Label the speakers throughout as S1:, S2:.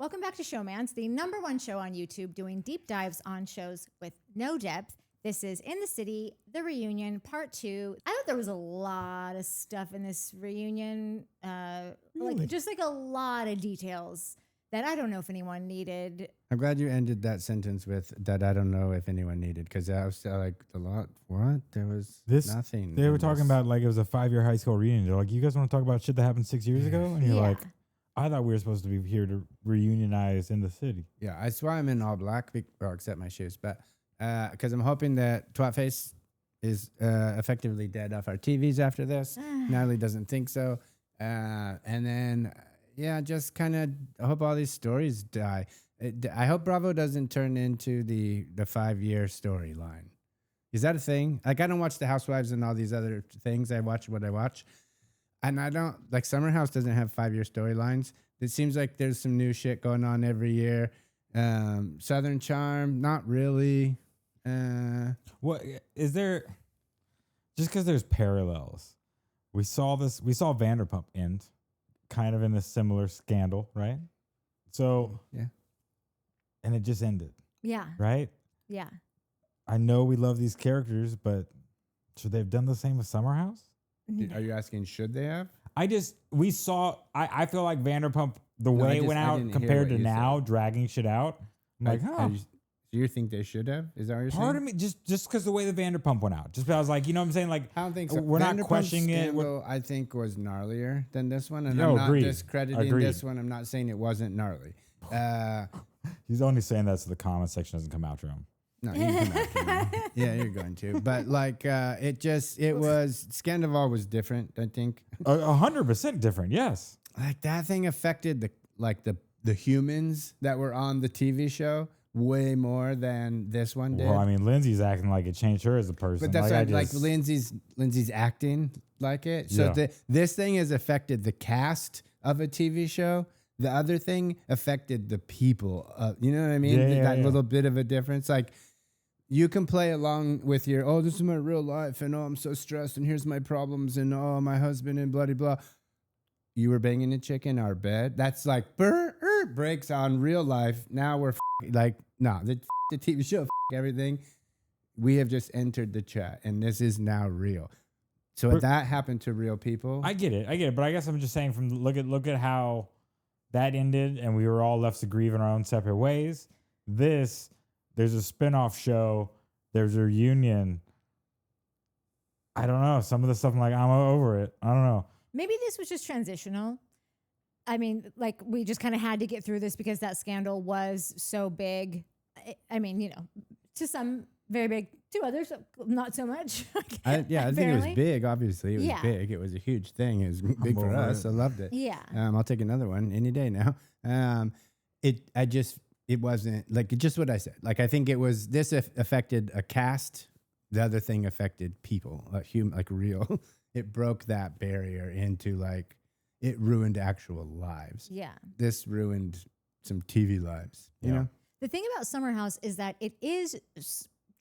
S1: Welcome back to Showmance, the #1 show on YouTube doing deep dives on shows with no depth. This is In the City, The Reunion, Part 2. I thought there was a lot of stuff in this reunion,
S2: Really?
S1: like a lot of details that I don't know if anyone needed.
S3: I'm glad you ended that sentence with that. I don't know if anyone needed, because I was like a lot. What? There was nothing.
S2: They were talking about like it was a 5-year high school reunion. They're like, you guys want to talk about shit that happened 6 years ago? And you're like, I thought we were supposed to be here to reunionize In the City.
S3: Yeah, that's why I'm in all black, well, except my shoes. But because I'm hoping that Twatface is effectively dead off our TVs after this. Natalie doesn't think so. And then, just kind of hope all these stories die. I hope Bravo doesn't turn into the 5-year storyline. Is that a thing? Like, I don't watch The Housewives and all these other things. I watch what I watch. And I don't, like, Summer House doesn't have 5-year storylines. It seems like there's some new shit going on every year. Southern Charm, not really.
S2: What is there? Just because there's parallels, we saw Vanderpump end, kind of in a similar scandal, right? So
S3: yeah,
S2: and it just ended.
S1: Yeah.
S2: Right.
S1: Yeah.
S2: I know we love these characters, but should they have done the same with Summer House?
S3: Are you asking should they have?
S2: I feel like Vanderpump, the way it went out compared to now, dragging shit out. I'm like,
S3: Do you think they should have? Is that what you're saying?
S2: Part of me, just because the way the Vanderpump went out. Just because I was like, you know what I'm saying? Like,
S3: I don't think so.
S2: We're not questioning
S3: it. I think was gnarlier than this one. And
S2: No,
S3: I'm not
S2: agreed.
S3: discrediting this one. I'm not saying it wasn't gnarly.
S2: He's only saying that so the comment section doesn't come after him.
S3: No, you can come after me. Yeah, you're going to. But like, Scandival was different, I think.
S2: 100% different, yes.
S3: Like, that thing affected the humans that were on the TV show way more than this one did.
S2: Well, I mean, Lindsay's acting like it changed her as a person.
S3: But that's Lindsay's acting like it. So this thing has affected the cast of a TV show. The other thing affected the people. You know what I mean? That little bit of a difference. Like, you can play along with your, this is my real life, and I'm so stressed, and here's my problems, and my husband, and blah, blah, blah. You were banging a chick in our bed. That's like breaks on real life. Now we're the TV show, everything. We have just entered the chat, and this is now real. So if that happened to real people,
S2: I get it. But I guess I'm just saying, from look at how that ended, and we were all left to grieve in our own separate ways. There's a spinoff show. There's a reunion. I don't know. Some of the stuff I'm like, I'm over it. I don't know.
S1: Maybe this was just transitional. I mean, like, we just kind of had to get through this because that scandal was so big. I mean, to some very big, to others not so much.
S3: I think it was big. Obviously, it was big. It was a huge thing. It was big for us. I loved it.
S1: Yeah.
S3: I'll take another one any day now. It wasn't like just what I said. Like, I think this affected a cast. The other thing affected people, like real. It broke that barrier into it ruined actual lives.
S1: Yeah.
S3: This ruined some TV lives, you know?
S1: The thing about Summer House is that it is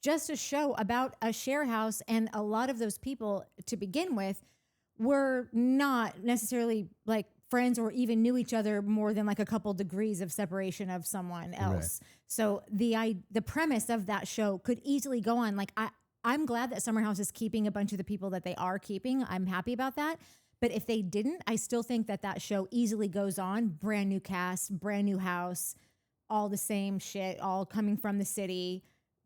S1: just a show about a share house, and a lot of those people to begin with were not necessarily like friends or even knew each other more than like a couple degrees of separation of someone else. Right. So the premise of that show could easily go on. Like, I'm glad that Summer House is keeping a bunch of the people that they are keeping. I'm happy about that. But if they didn't, I still think that show easily goes on. Brand new cast, brand new house, all the same shit, all coming from the city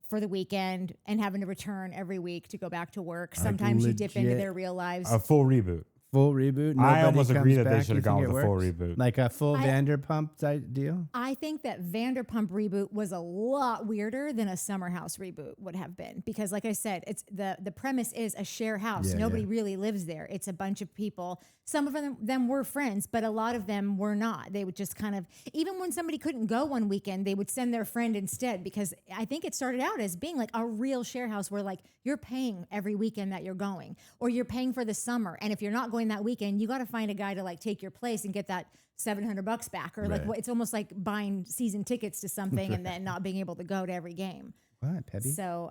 S1: for the weekend and having to return every week to go back to work. Sometimes you dip into their real lives.
S2: A full reboot.
S3: Full reboot.
S2: I almost agree that they should have gone with a full reboot.
S3: Like a full Vanderpump type deal?
S1: I think that Vanderpump reboot was a lot weirder than a Summer House reboot would have been. Because like I said, it's the premise is a share house. Nobody really lives there. It's a bunch of people. Some of them were friends, but a lot of them were not. They would just kind of, even when somebody couldn't go one weekend, they would send their friend instead, because I think it started out as being like a real share house where like you're paying every weekend that you're going, or you're paying for the summer. And if you're not going that weekend, you got to find a guy to like take your place and get that $700 back, or like it's almost like buying season tickets to something and then not being able to go to every game.
S3: What, Peppy?
S1: So,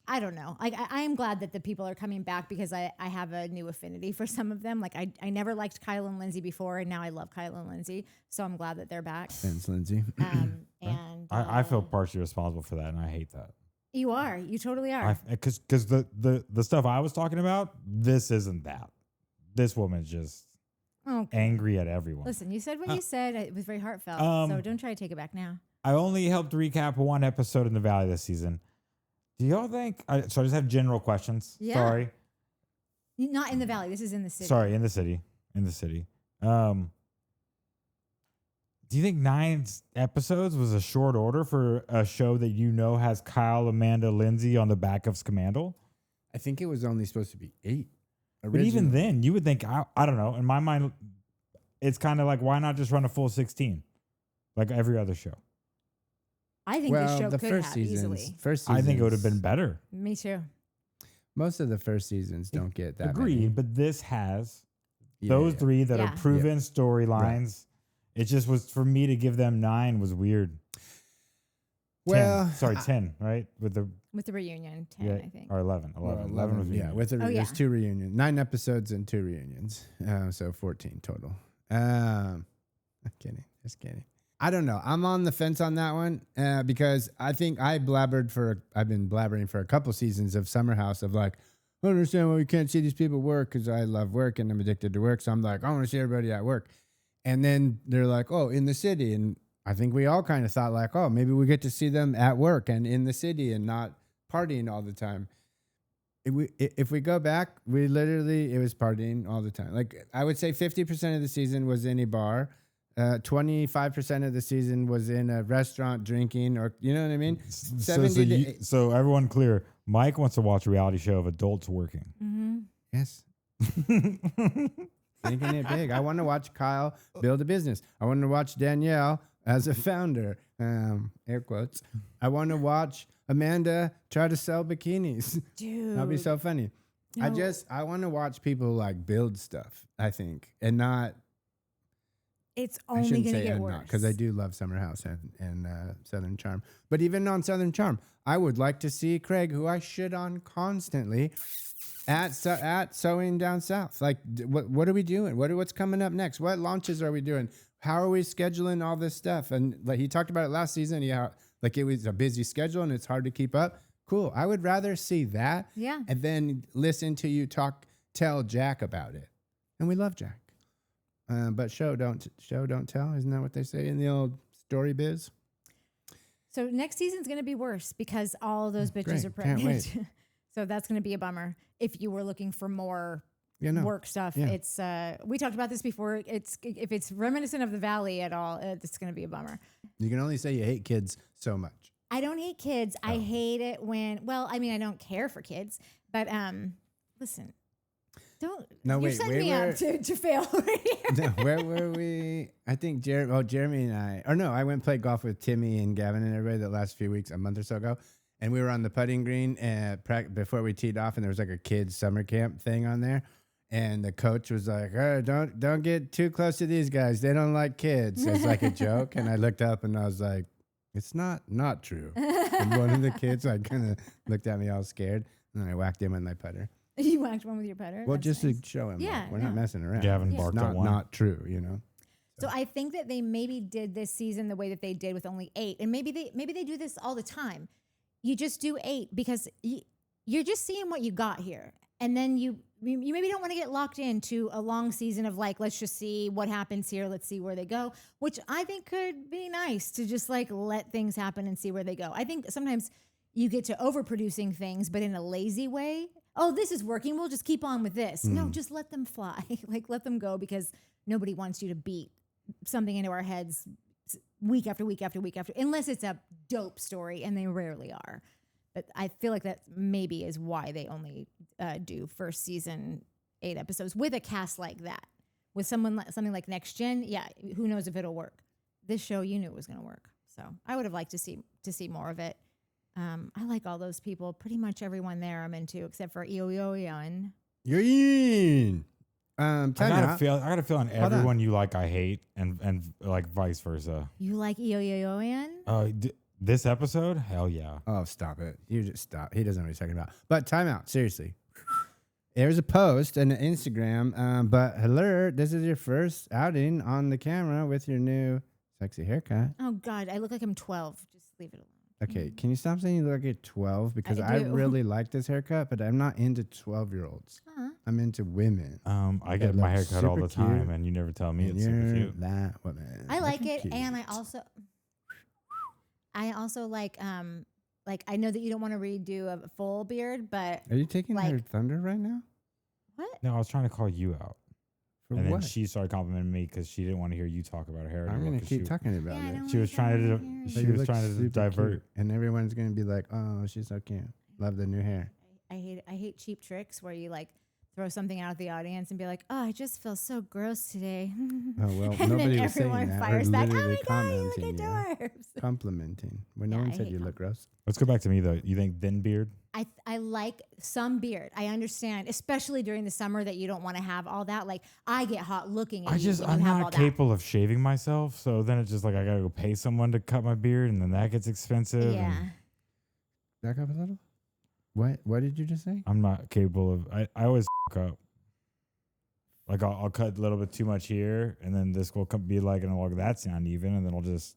S1: I don't know. Like I am glad that the people are coming back because I have a new affinity for some of them. Like I never liked Kyle and Lindsay before, and now I love Kyle and Lindsay. So I'm glad that they're back.
S3: Thanks, Lindsay.
S1: And
S2: I feel partially responsible for that, and I hate that.
S1: You are. You totally are.
S2: Because the stuff I was talking about, this isn't that. This woman's just angry at everyone.
S1: Listen, you said what you said. It was very heartfelt. So don't try to take it back now.
S2: I only helped recap one episode in the Valley this season. Do y'all think? So I just have general questions.
S1: Yeah.
S2: Sorry.
S1: Not in the Valley. This is in the city.
S2: Sorry, in the city. In the city. Do you think 9 episodes was a short order for a show that has Kyle, Amanda, Lindsay on the back of Scamandal?
S3: I think it was only supposed to be 8.
S2: But even then, you would think, I don't know. In my mind, it's kind of like, why not just run a full 16? Like every other show.
S1: I think this show could have easily.
S2: I think it would have been better.
S1: Me too.
S3: Most of the first seasons don't get that.
S2: Agreed,
S3: many.
S2: But this has those 3 that are proven storylines. Right. It just was, for me to give them 9 was weird. 10. 10, right? With the
S1: reunion, 10, I think.
S2: Or 11. 11 was reunion.
S3: There's 2 reunions. 9 episodes and 2 reunions. So 14 total. I'm kidding. Just kidding. I don't know. I'm on the fence on that one because I think I've been blabbering for a couple seasons of Summer House of like, I don't understand why we can't see these people work because I love work and I'm addicted to work. So I'm like, I want to see everybody at work. And then they're like, oh, in the city. And I think we all kind of thought like, oh, maybe we get to see them at work and in the city and not partying all the time. If we go back, it was partying all the time. Like I would say 50% of the season was in a bar. 25% of the season was in a restaurant drinking, or you know what I mean.
S2: So everyone clear. Mike wants to watch a reality show of adults working.
S1: Mm-hmm.
S3: Yes, thinking it big. I want to watch Kyle build a business. I want to watch Danielle as a founder. Air quotes. I want to watch Amanda try to sell bikinis.
S1: Dude,
S3: that'd be so funny. No. I want to watch people like build stuff. I think, and not.
S1: It's only going to get worse.
S3: Because I do love Summer House and Southern Charm. But even on Southern Charm, I would like to see Craig, who I shit on constantly, at Sewing Down South. Like, what are we doing? What's coming up next? What launches are we doing? How are we scheduling all this stuff? And like he talked about it last season. Yeah, like it was a busy schedule and it's hard to keep up. Cool. I would rather see that.
S1: Yeah.
S3: And then listen to you tell Jack about it. And we love Jack. But show don't tell. Isn't that what they say in the old story biz?
S1: So next season's going to be worse because all of those bitches are pregnant. So that's going to be a bummer. If you were looking for more work stuff, it's we talked about this before. If it's reminiscent of the Valley at all, it's going to be a bummer.
S3: You can only say you hate kids so much.
S1: I don't hate kids. Oh. I hate it when. Well, I mean, I don't care for kids, but listen. You're setting me up to fail right here.
S3: No, where were we? I think Jeremy and I, or no, I went and played golf with Timmy and Gavin and everybody the last few weeks, a month or so ago. And we were on the putting green before we teed off, and there was like a kids summer camp thing on there. And the coach was like, oh, don't get too close to these guys. They don't like kids. It's like a joke. And I looked up and I was like, it's not true. And one of the kids like kind of looked at me all scared. And then I whacked him with my putter.
S1: You whacked one with your putter?
S3: Well,
S1: That's
S3: just
S1: nice.
S3: to show him.
S1: Yeah,
S3: like, we're not messing around.
S2: Gavin barked at one.
S3: Not true, you know.
S1: So I think that they maybe did this season the way that they did with only 8, and maybe they do this all the time. You just do 8 because you're just seeing what you got here, and then you maybe don't want to get locked into a long season of like, let's just see what happens here, let's see where they go, which I think could be nice to just like let things happen and see where they go. I think sometimes you get to overproducing things, but in a lazy way. Oh, this is working. We'll just keep on with this. No, just let them fly. Like, let them go because nobody wants you to beat something into our heads week after week after week after, unless it's a dope story, and they rarely are. But I feel like that maybe is why they only do first season 8 episodes with a cast like that. With something like Next Gen, yeah, who knows if it'll work. This show, you knew it was going to work. So I would have liked to see more of it. I like all those people. Pretty much everyone there I'm into, except for Eoin.
S3: Eoin.
S2: I got a feeling everyone you like I hate, and like vice versa.
S1: You like Eoin?
S2: This episode, hell yeah.
S3: Oh, stop it. You just stop. He doesn't know what he's talking about. But time out. Seriously. There's a post and an Instagram. But hello, this is your first outing on the camera with your new sexy haircut.
S1: Oh, God. I look like I'm 12. Just leave it alone.
S3: Okay, can you stop saying you look like 12? Because I
S1: do.
S3: really like this haircut, but I'm not into 12-year-olds. I'm into women.
S2: I get my hair cut all the
S3: super
S2: time,
S3: cute,
S2: and you never tell me
S3: And
S2: it's super
S3: you're
S2: cute.
S3: that woman.
S1: I like
S3: Looking
S1: it,
S3: cute.
S1: and I also like I know that you don't want to redo a full beard, but
S3: Are you taking her
S1: like-
S3: thunder right now?
S1: what?
S2: No, I was trying to call you out.
S3: For
S2: And
S3: what?
S2: then she started complimenting me because she didn't want to hear you talk about her hair.
S3: I'm
S2: anymore,
S3: going to
S2: 'cause
S3: keep
S2: she-
S3: talking about
S1: Yeah, I
S3: it.
S1: don't
S2: She was
S1: wanna
S2: trying to
S1: go
S2: do-
S1: here.
S2: she
S3: You
S2: was
S3: look
S2: trying to
S3: super
S2: divert.
S3: cute, and everyone's going to be like, oh, she's so cute. Love the new hair.
S1: I hate cheap tricks where you like throw something out of the audience and be like, "Oh, I just feel so gross today."
S3: Oh, well,
S1: and
S3: nobody
S1: then
S3: was saying
S1: everyone
S3: that.
S1: fires
S3: We're
S1: back. Oh
S3: literally
S1: my god, you look
S3: commenting,
S1: adorable.
S3: Complimenting. When no
S1: Yeah,
S3: one
S1: I
S3: said
S1: hate
S3: you look gross.
S2: Let's go back to me, though. You think thin beard?
S1: I like some beard. I understand, especially during the summer, that you don't want to have all that. Like I get hot looking at you when
S2: I'm
S1: you have all
S2: not
S1: that.
S2: capable of shaving myself. So then it's just like I got to go pay someone to cut my beard, and then that gets expensive.
S1: Yeah.
S2: and
S3: Back up a little. What did you just say?
S2: I'm not capable of, I always up. Like I'll cut a little bit too much here, and then this will be like, and I'll that's uneven, and then I'll just,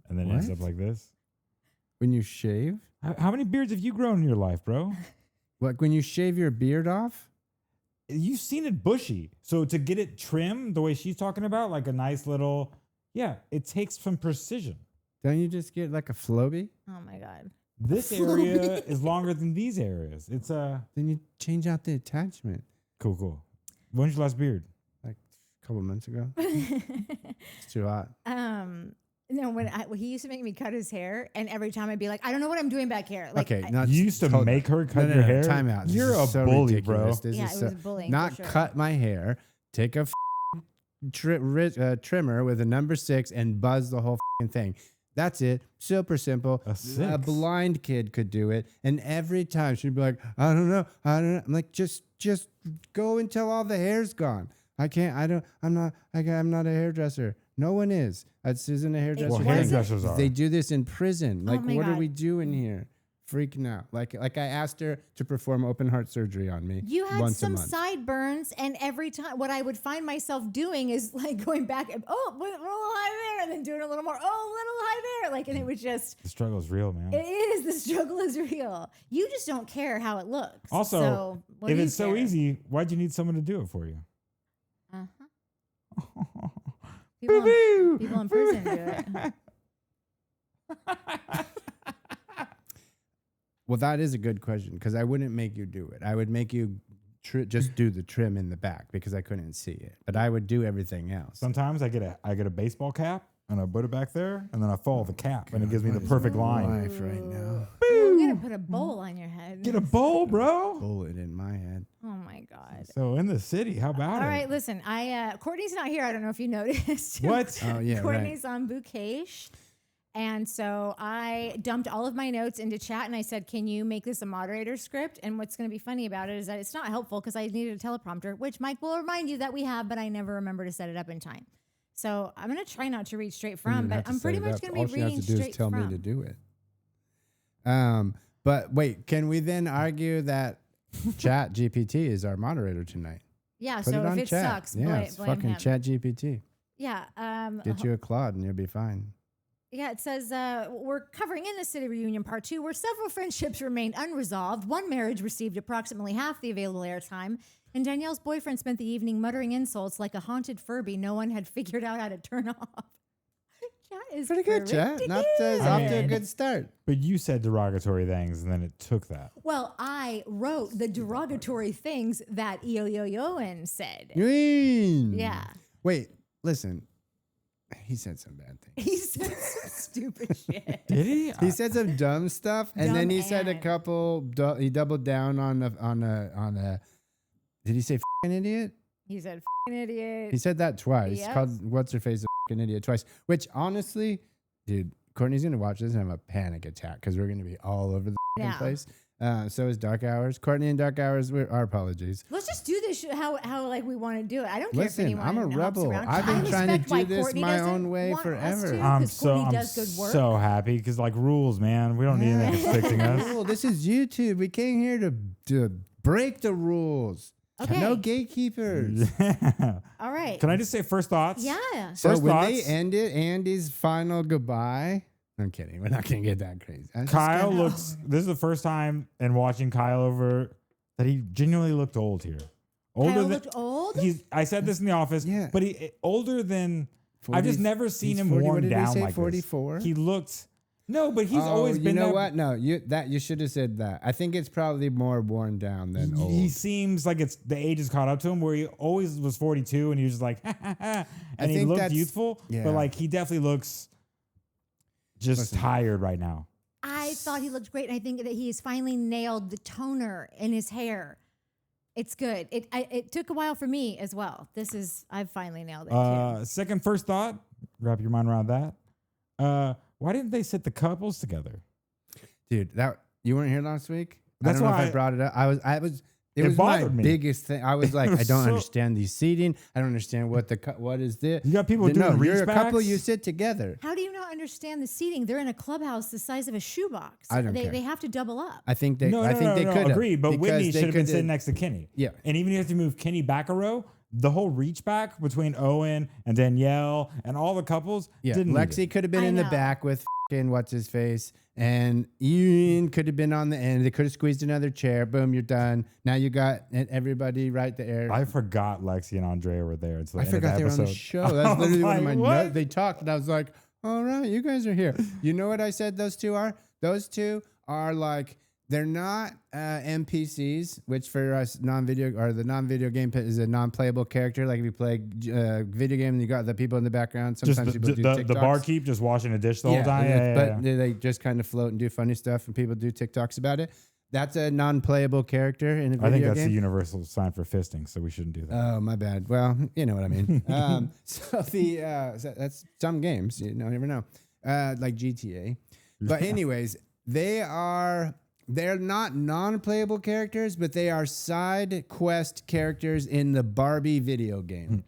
S2: and then it ends
S3: What?
S2: up like this.
S3: When you shave?
S2: How many beards have you grown in your life, bro?
S3: Like when you shave your beard off?
S2: You've seen it bushy. So to get it trimmed the way she's talking about, like a nice little, yeah, it takes some precision.
S3: Don't you just get like a Floby?
S1: Oh my god.
S2: This area is longer than these areas. It's
S3: Then you change out the attachment.
S2: cool. When's your last beard?
S3: Like a couple months ago. It's too hot.
S1: No, when he used to make me cut his hair, and every time I'd be like, I don't know what I'm doing back here. Like,
S3: Okay,
S1: I-
S3: not
S2: You used to
S3: hold
S2: make
S3: on.
S2: her cut
S3: No,
S2: your
S3: no,
S2: hair?
S3: Time out. This
S2: You're
S3: is
S2: a
S3: so
S2: bully,
S3: ridiculous.
S2: bro.
S3: This
S1: yeah,
S3: is
S1: it
S3: so,
S1: was bullying.
S3: not
S1: for sure.
S3: cut my hair. Take a trimmer with a number 6 and buzz the whole thing. That's it. Super simple.
S2: A 6?
S3: blind kid could do it. And every time she'd be like, I don't know. I'm like, just go until all the hair's gone. I'm not a hairdresser. No one is. This isn't a hairdresser.
S2: Well,
S1: It
S3: thing.
S1: wasn't-
S2: hairdressers are.
S3: They do this in prison. Like,
S1: my
S3: what are
S1: God.
S3: we doing here? Freaking out. Like I asked her to perform open heart surgery on me.
S1: You had
S3: once
S1: some
S3: a month.
S1: sideburns, and every time, what I would find myself doing is like going back, and, oh, a little high there, and then doing a little more, oh, a little high there. Like, and it was just,
S2: The struggle is real, man.
S1: it is, the struggle is real. You just don't care how it looks.
S2: Also,
S1: so what
S2: if
S1: do you
S2: it's so
S1: care?
S2: easy, why'd you need someone to do it for you?
S1: Uh-huh. People in prison do it.
S3: Well, that is a good question because I wouldn't make you do it. I would make you just do the trim in the back because I couldn't see it. But I would do everything else.
S2: Sometimes I get a baseball cap and I put it back there, and then I follow the cap, and it gives me the perfect line.
S3: Life right now.
S1: You're going to put a bowl on your head.
S2: Get a bowl, bro.
S3: Bullet in my head.
S1: Oh my God.
S2: So in the city, how about
S1: All
S2: it?
S1: right, listen. Courtney's not here. I don't know if you noticed.
S2: What?
S3: Oh yeah, right.
S1: Courtney's on vacation. And so I dumped all of my notes into chat and I said, can you make this a moderator script? And what's going to be funny about it is that it's not helpful because I needed a teleprompter, which Mike will remind you that we have, but I never remember to set it up in time. So I'm going to try not to read straight
S3: You
S1: from,
S3: didn't
S1: but
S3: have to
S1: I'm
S3: set
S1: pretty
S3: it
S1: much
S3: up.
S1: going to be
S3: All she has
S1: reading
S3: to do
S1: straight
S3: is tell
S1: from.
S3: me to do it. But wait, can we then argue that Chat GPT is our moderator tonight?
S1: Yeah,
S3: Put
S1: so
S3: it on
S1: if it
S3: chat.
S1: sucks,
S3: Yeah,
S1: blame
S3: it's fucking
S1: him.
S3: Chat GPT.
S1: Yeah.
S3: Get you a Claude and you'll be fine.
S1: Yeah, it says we're covering in the City Reunion Part 2 where several friendships remained unresolved. One marriage received approximately half the available airtime, and Danielle's boyfriend spent the evening muttering insults like a haunted Furby no one had figured out how to turn off. Chat is
S3: Pretty good, Chat. Not off to a good start.
S2: But you said derogatory things, and then it took that.
S1: Well, I wrote the derogatory things that Eoin said.
S3: Green.
S1: Yeah.
S3: Wait, listen. He said some bad things.
S1: He said some stupid shit.
S2: Did he?
S3: He said some dumb stuff, and then
S1: Dumb
S3: he said a
S1: and-
S3: couple. He doubled down on a. Did he say "f***ing idiot"?
S1: He said, "F***ing idiot."
S3: He said that twice.
S1: Yes.
S3: Called what's her face a f***ing idiot twice. Which honestly, dude, Courtney's gonna watch this and have a panic attack because we're gonna be all over the f***ing
S1: Yeah.
S3: place. So is Dark Hours. Courtney and Dark Hours. Our apologies.
S1: Let's just do this how like we want to do it. I don't care if
S3: Listen,
S1: anyone
S3: I'm a
S1: hops
S3: rebel.
S1: around.
S3: I've been
S1: I
S3: trying to
S1: respect
S3: do
S1: why
S3: this
S1: Courtney
S3: my
S1: doesn't
S3: own way
S1: want us
S3: forever.
S1: to,
S2: I'm
S1: 'cause
S2: so
S1: Courtney does good work.
S2: so happy because like rules, man. We don't need anything restricting us.
S3: Well, this is YouTube. We came here to break the rules.
S1: Okay.
S3: No gatekeepers.
S1: All right.
S2: Can I just say first thoughts?
S1: Yeah.
S3: So
S2: First
S3: when
S2: thoughts?
S3: they ended Andy's final goodbye, I'm kidding. We're not gonna get that crazy. I just
S2: Kyle
S3: kinda-
S2: looks. This is the first time in watching Kyle over that he genuinely looked old here. Older
S1: Kyle
S2: than
S1: looked old.
S2: I said this in the office.
S3: Yeah.
S2: But he older than. I've just never seen
S3: he's
S2: him
S3: 40, what
S2: worn
S3: did he
S2: down
S3: say,
S2: like
S3: 44?
S2: this. He looked. No, but he's always been.
S3: You know
S2: that,
S3: what? No, you should have said that. I think it's probably more worn down than old.
S2: He seems like it's the age has caught up to him. Where he always was 42, and he was just like, and he
S3: think
S2: looked
S3: that's-
S2: youthful.
S3: yeah.
S2: But like he definitely looks just
S3: Listen.
S2: tired right now.
S1: I thought he looked great, and I think that he has finally nailed the toner in his hair. It's good. It took a while for me as well. I've finally nailed it too.
S2: First thought. Wrap your mind around that. Why didn't they sit the couples together?
S3: Dude, that you weren't here last week.
S2: That's
S3: I don't know
S2: why
S3: if I brought it up. It
S2: It
S3: was my
S2: bothered me.
S3: biggest thing. I was like,
S2: It
S3: I
S2: was
S3: don't
S2: so-
S3: understand these seating. I don't understand what is this.
S2: You got people
S3: No,
S2: doing
S3: you're a couple.
S2: reach-backs?
S3: You sit together.
S1: How do you not understand the seating? They're in a clubhouse the size of a shoebox.
S3: I don't care.
S1: They have to double up.
S3: I think they.
S2: No,
S3: I think they could have.
S2: agreed. But Whitney
S3: because they
S2: should have been
S3: coulda-
S2: sitting next to Kenny.
S3: Yeah.
S2: And even if you have to move Kenny back a row, the whole reach back between Eoin and Danielle and all the couples
S3: Yeah,
S2: didn't need
S3: Lexi
S2: it.
S3: could have been
S1: I
S3: in the
S1: know.
S3: back with what's his face, and Eoin could have been on the end. They could have squeezed another chair. Boom, you're done. Now you got everybody right there.
S2: I forgot Lexi and Andrea were there. Until the
S3: I
S2: end of
S3: forgot
S2: the
S3: they were on the
S2: episode.
S3: show.
S2: I
S3: That's
S2: was
S3: literally one of my
S2: like, what?
S3: notes. They talked, and I was like, all right, you guys are here. You know what I said those two are? Those two are like, they're not NPCs, which for us non-video or the non-video game is a non-playable character. Like if you play video game and you got the people in the background,
S2: Just
S3: sometimes
S2: the,
S3: people do
S2: the
S3: TikToks.
S2: barkeep just washing a dish the whole time.
S3: But they just kind of float and do funny stuff, and people do TikToks about it. That's a non-playable character in a video
S2: I think that's
S3: game.
S2: the universal sign for fisting, so we shouldn't do that.
S3: Oh, my bad. Well, you know what I mean. So that's some games. You never know. Like GTA. But anyways, they're not non-playable characters, but they are side quest characters in the Barbie video game.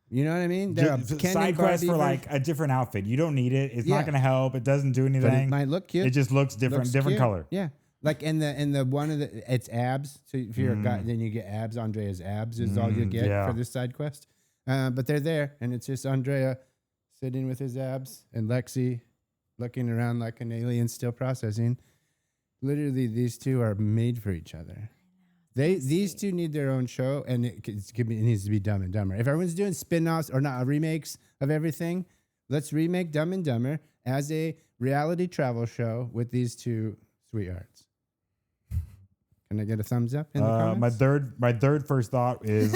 S3: You know what I mean? They're a Ken
S2: Side
S3: and
S2: quest
S3: Barbie
S2: for
S3: version,
S2: like a different outfit. You don't need it. It's
S3: Yeah.
S2: not going to help. It doesn't do
S3: but it
S2: anything.
S3: might look cute.
S2: It just looks different,
S3: Looks
S2: different
S3: cute.
S2: color.
S3: Yeah. Like in the one of the it's abs. So if you're a guy, then you get abs. Andrea's abs is all you get
S2: yeah.
S3: for this side quest. But they're there, and it's just Andrea sitting with his abs and Lexi looking around like an alien, still processing. Literally, these two are made for each other. These two need their own show, and it needs to be Dumb and Dumber. If everyone's doing spin-offs or not remakes of everything, let's remake Dumb and Dumber as a reality travel show with these two sweethearts. Can I get a thumbs up in the comments?
S2: My third first thought is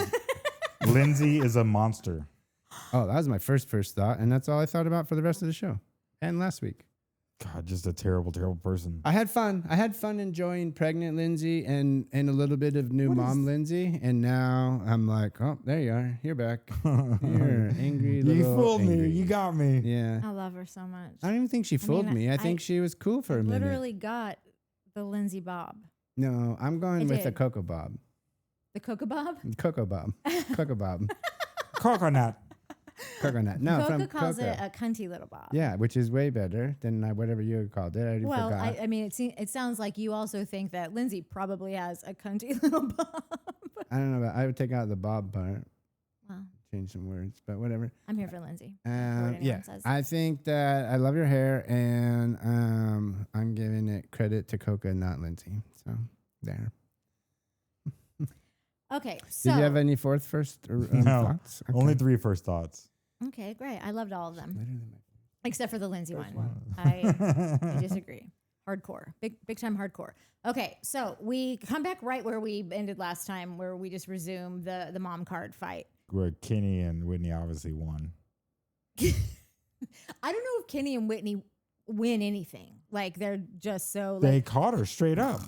S2: Lindsay is a monster.
S3: Oh, that was my first thought, and that's all I thought about for the rest of the show and last week.
S2: God, just a terrible, terrible person.
S3: I had fun. I had fun enjoying pregnant Lindsay and a little bit of new mom Lindsay, and now I'm like, oh, there you are. You're back. You're angry little
S2: You fooled me.
S3: angry.
S2: You got me.
S3: Yeah.
S1: I love her so much.
S3: I don't even think she fooled me. I think she was cool for a minute.
S1: Literally got the Lindsay Bob.
S3: No, I'm going
S1: I
S3: with the
S1: did.
S3: Cocoa Bob.
S1: The Cocoa Bob?
S3: Cocoa Bob. Cocoa Bob.
S2: Coconut.
S3: Coconut. No,
S1: Coca
S3: from
S1: calls
S3: Cocoa.
S1: it a cunty little Bob.
S3: Yeah, which is way better than whatever you called it. I already
S1: Well,
S3: forgot.
S1: I mean, it sounds like you also think that Lindsay probably has a cunty little Bob.
S3: I don't know. I would take out the Bob part,
S1: Well,
S3: change some words, but whatever.
S1: I'm here for Lindsay. what anyone
S3: Yeah,
S1: says.
S3: I think that I love your hair, and I'm giving it credit to Coca, not Lindsay. So there.
S1: Okay, so
S3: Did you have any first
S2: No,
S3: thoughts? Okay.
S2: Only 3 first thoughts.
S1: okay, great. I loved all of them
S3: Literally my
S1: except for the Lindsay
S3: first
S1: one. I disagree. Hardcore, big time hardcore. Okay, so we come back right where we ended last time, where we just resume the mom card fight.
S2: Where Kenny and Whitney obviously won.
S1: I don't know if Kenny and Whitney win anything. Like they're just so
S2: They
S1: like
S2: caught her straight up.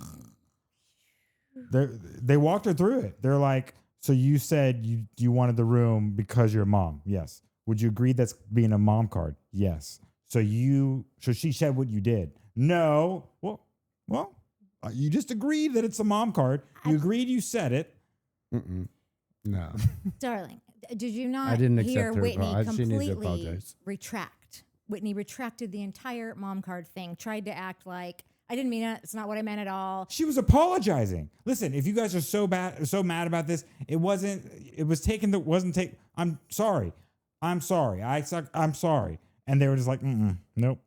S2: They walked her through it. They're like, so you said you wanted the room because you're a mom. Yes. Would you agree that's being a mom card? Yes. So she said what you did. No. Well, You just agreed that it's a mom card. You agreed you said it.
S3: No.
S1: Darling, did you not
S3: I didn't
S1: hear
S3: accept her
S1: Whitney
S3: apology. She needs to
S1: completely
S3: apologize.
S1: retract? Whitney retracted the entire mom card thing, tried to act like, I didn't mean it. It's not what I meant at all.
S2: She was apologizing. Listen, if you guys are so mad about this, I'm sorry. I'm sorry. I'm sorry. And they were just like, nope.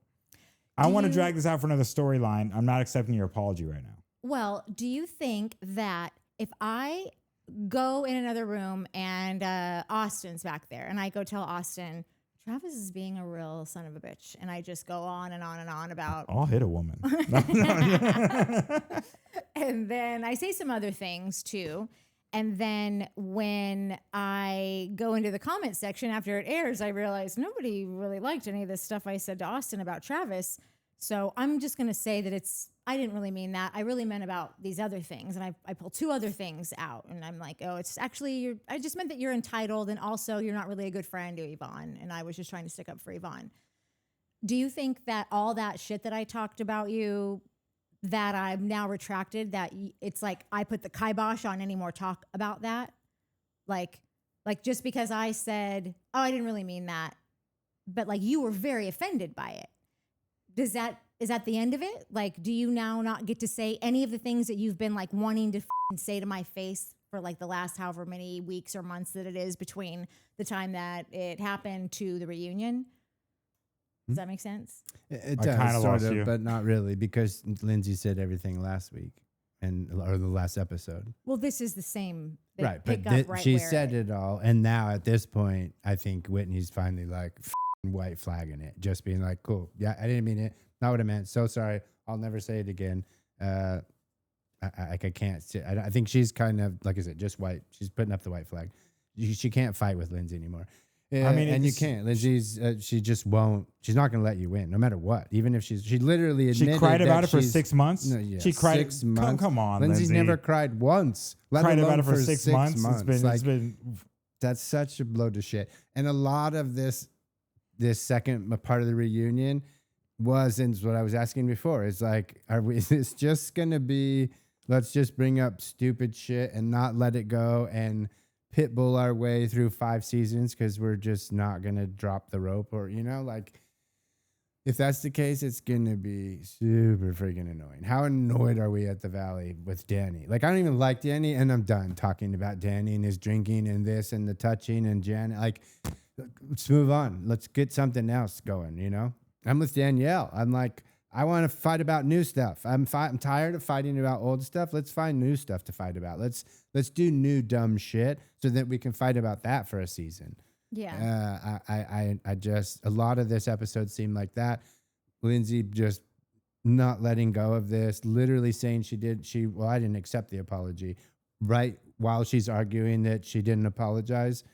S2: I want to drag this out for another storyline. I'm not accepting your apology right now.
S1: Well, do you think that if I go in another room and Austin's back there and I go tell Austin, Travis is being a real son of a bitch, and I just go on and on and on about...
S2: I'll hit a woman.
S1: And then I say some other things too. And then when I go into the comment section after it airs, I realize nobody really liked any of this stuff I said to Austin about Travis. So I'm just going to say that I didn't really mean that. I really meant about these other things. And I pulled two other things out. And I'm like, oh, it's actually, I just meant that you're entitled. And also you're not really a good friend to Yvonne. And I was just trying to stick up for Yvonne. Do you think that all that shit that I talked about you, that I've now retracted, that it's like I put the kibosh on any more talk about that? Like just because I said, oh, I didn't really mean that. But like you were very offended by it. Is that the end of it? Like, do you now not get to say any of the things that you've been like wanting to say to my face for like the last however many weeks or months that it is between the time that it happened to the reunion? Does that make sense?
S3: It does, sort of, but not really, because Lindsay said everything last week or the last episode.
S1: Well, this is the same.
S3: Right, but she said it all, and now at this point, I think Whitney's finally like white flagging it, just being like, cool, yeah, I didn't mean it, not what I meant, so sorry, I'll never say it again. I can't say, I think she's kind of, like I said, just white. She's putting up the white flag. She can't fight with Lindsay anymore. I mean, and you can't. Lindsay's, she just won't. She's not going to let you win, no matter what. Even if she literally admitted
S2: she cried about it for 6 months.
S3: No, yeah,
S2: she cried
S3: 6 months.
S2: Come on,
S3: Lindsay's
S2: Lindsay.
S3: never cried once.
S2: Cried about it for 6 months.
S3: It's been that's such a blow to shit. And a lot of this second part of the reunion was, and what I was asking before, is like, is this just going to be, let's just bring up stupid shit and not let it go and pitbull our way through 5 seasons because we're just not going to drop the rope? Or, like, if that's the case, it's going to be super freaking annoying. How annoyed are we at the Valley with Danny? Like, I don't even like Danny, and I'm done talking about Danny and his drinking and this and the touching and Jan. Like, let's move on. Let's get something else going, I'm with Danielle. I'm like, I want to fight about new stuff. I'm tired of fighting about old stuff. Let's find new stuff to fight about. Let's do new dumb shit so that we can fight about that for a season.
S1: Yeah.
S3: I just, a lot of this episode seemed like that. Lindsay just not letting go of this, literally saying I didn't accept the apology right while she's arguing that she didn't apologize.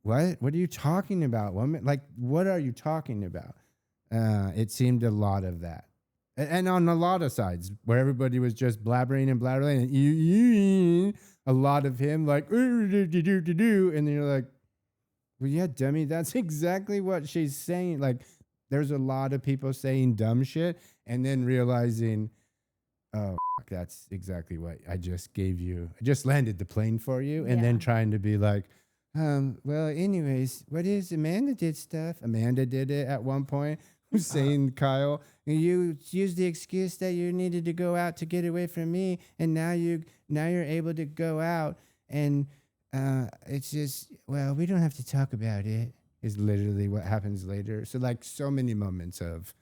S3: What are you talking about, woman? Like, what are you talking about? It seemed a lot of that. And on a lot of sides where everybody was just blabbering and and a lot of him like, and then you're like, well, yeah, dummy, that's exactly what she's saying. Like, there's a lot of people saying dumb shit and then realizing, oh, that's exactly what I just gave you. I just landed the plane for you. And then trying to be like, well, anyways, what is Amanda did stuff? Amanda did it at one point. Who's saying, Kyle, you used the excuse that you needed to go out to get away from me, and now you're able to go out, and it's just, well, we don't have to talk about it, is literally what happens later. So like so many moments of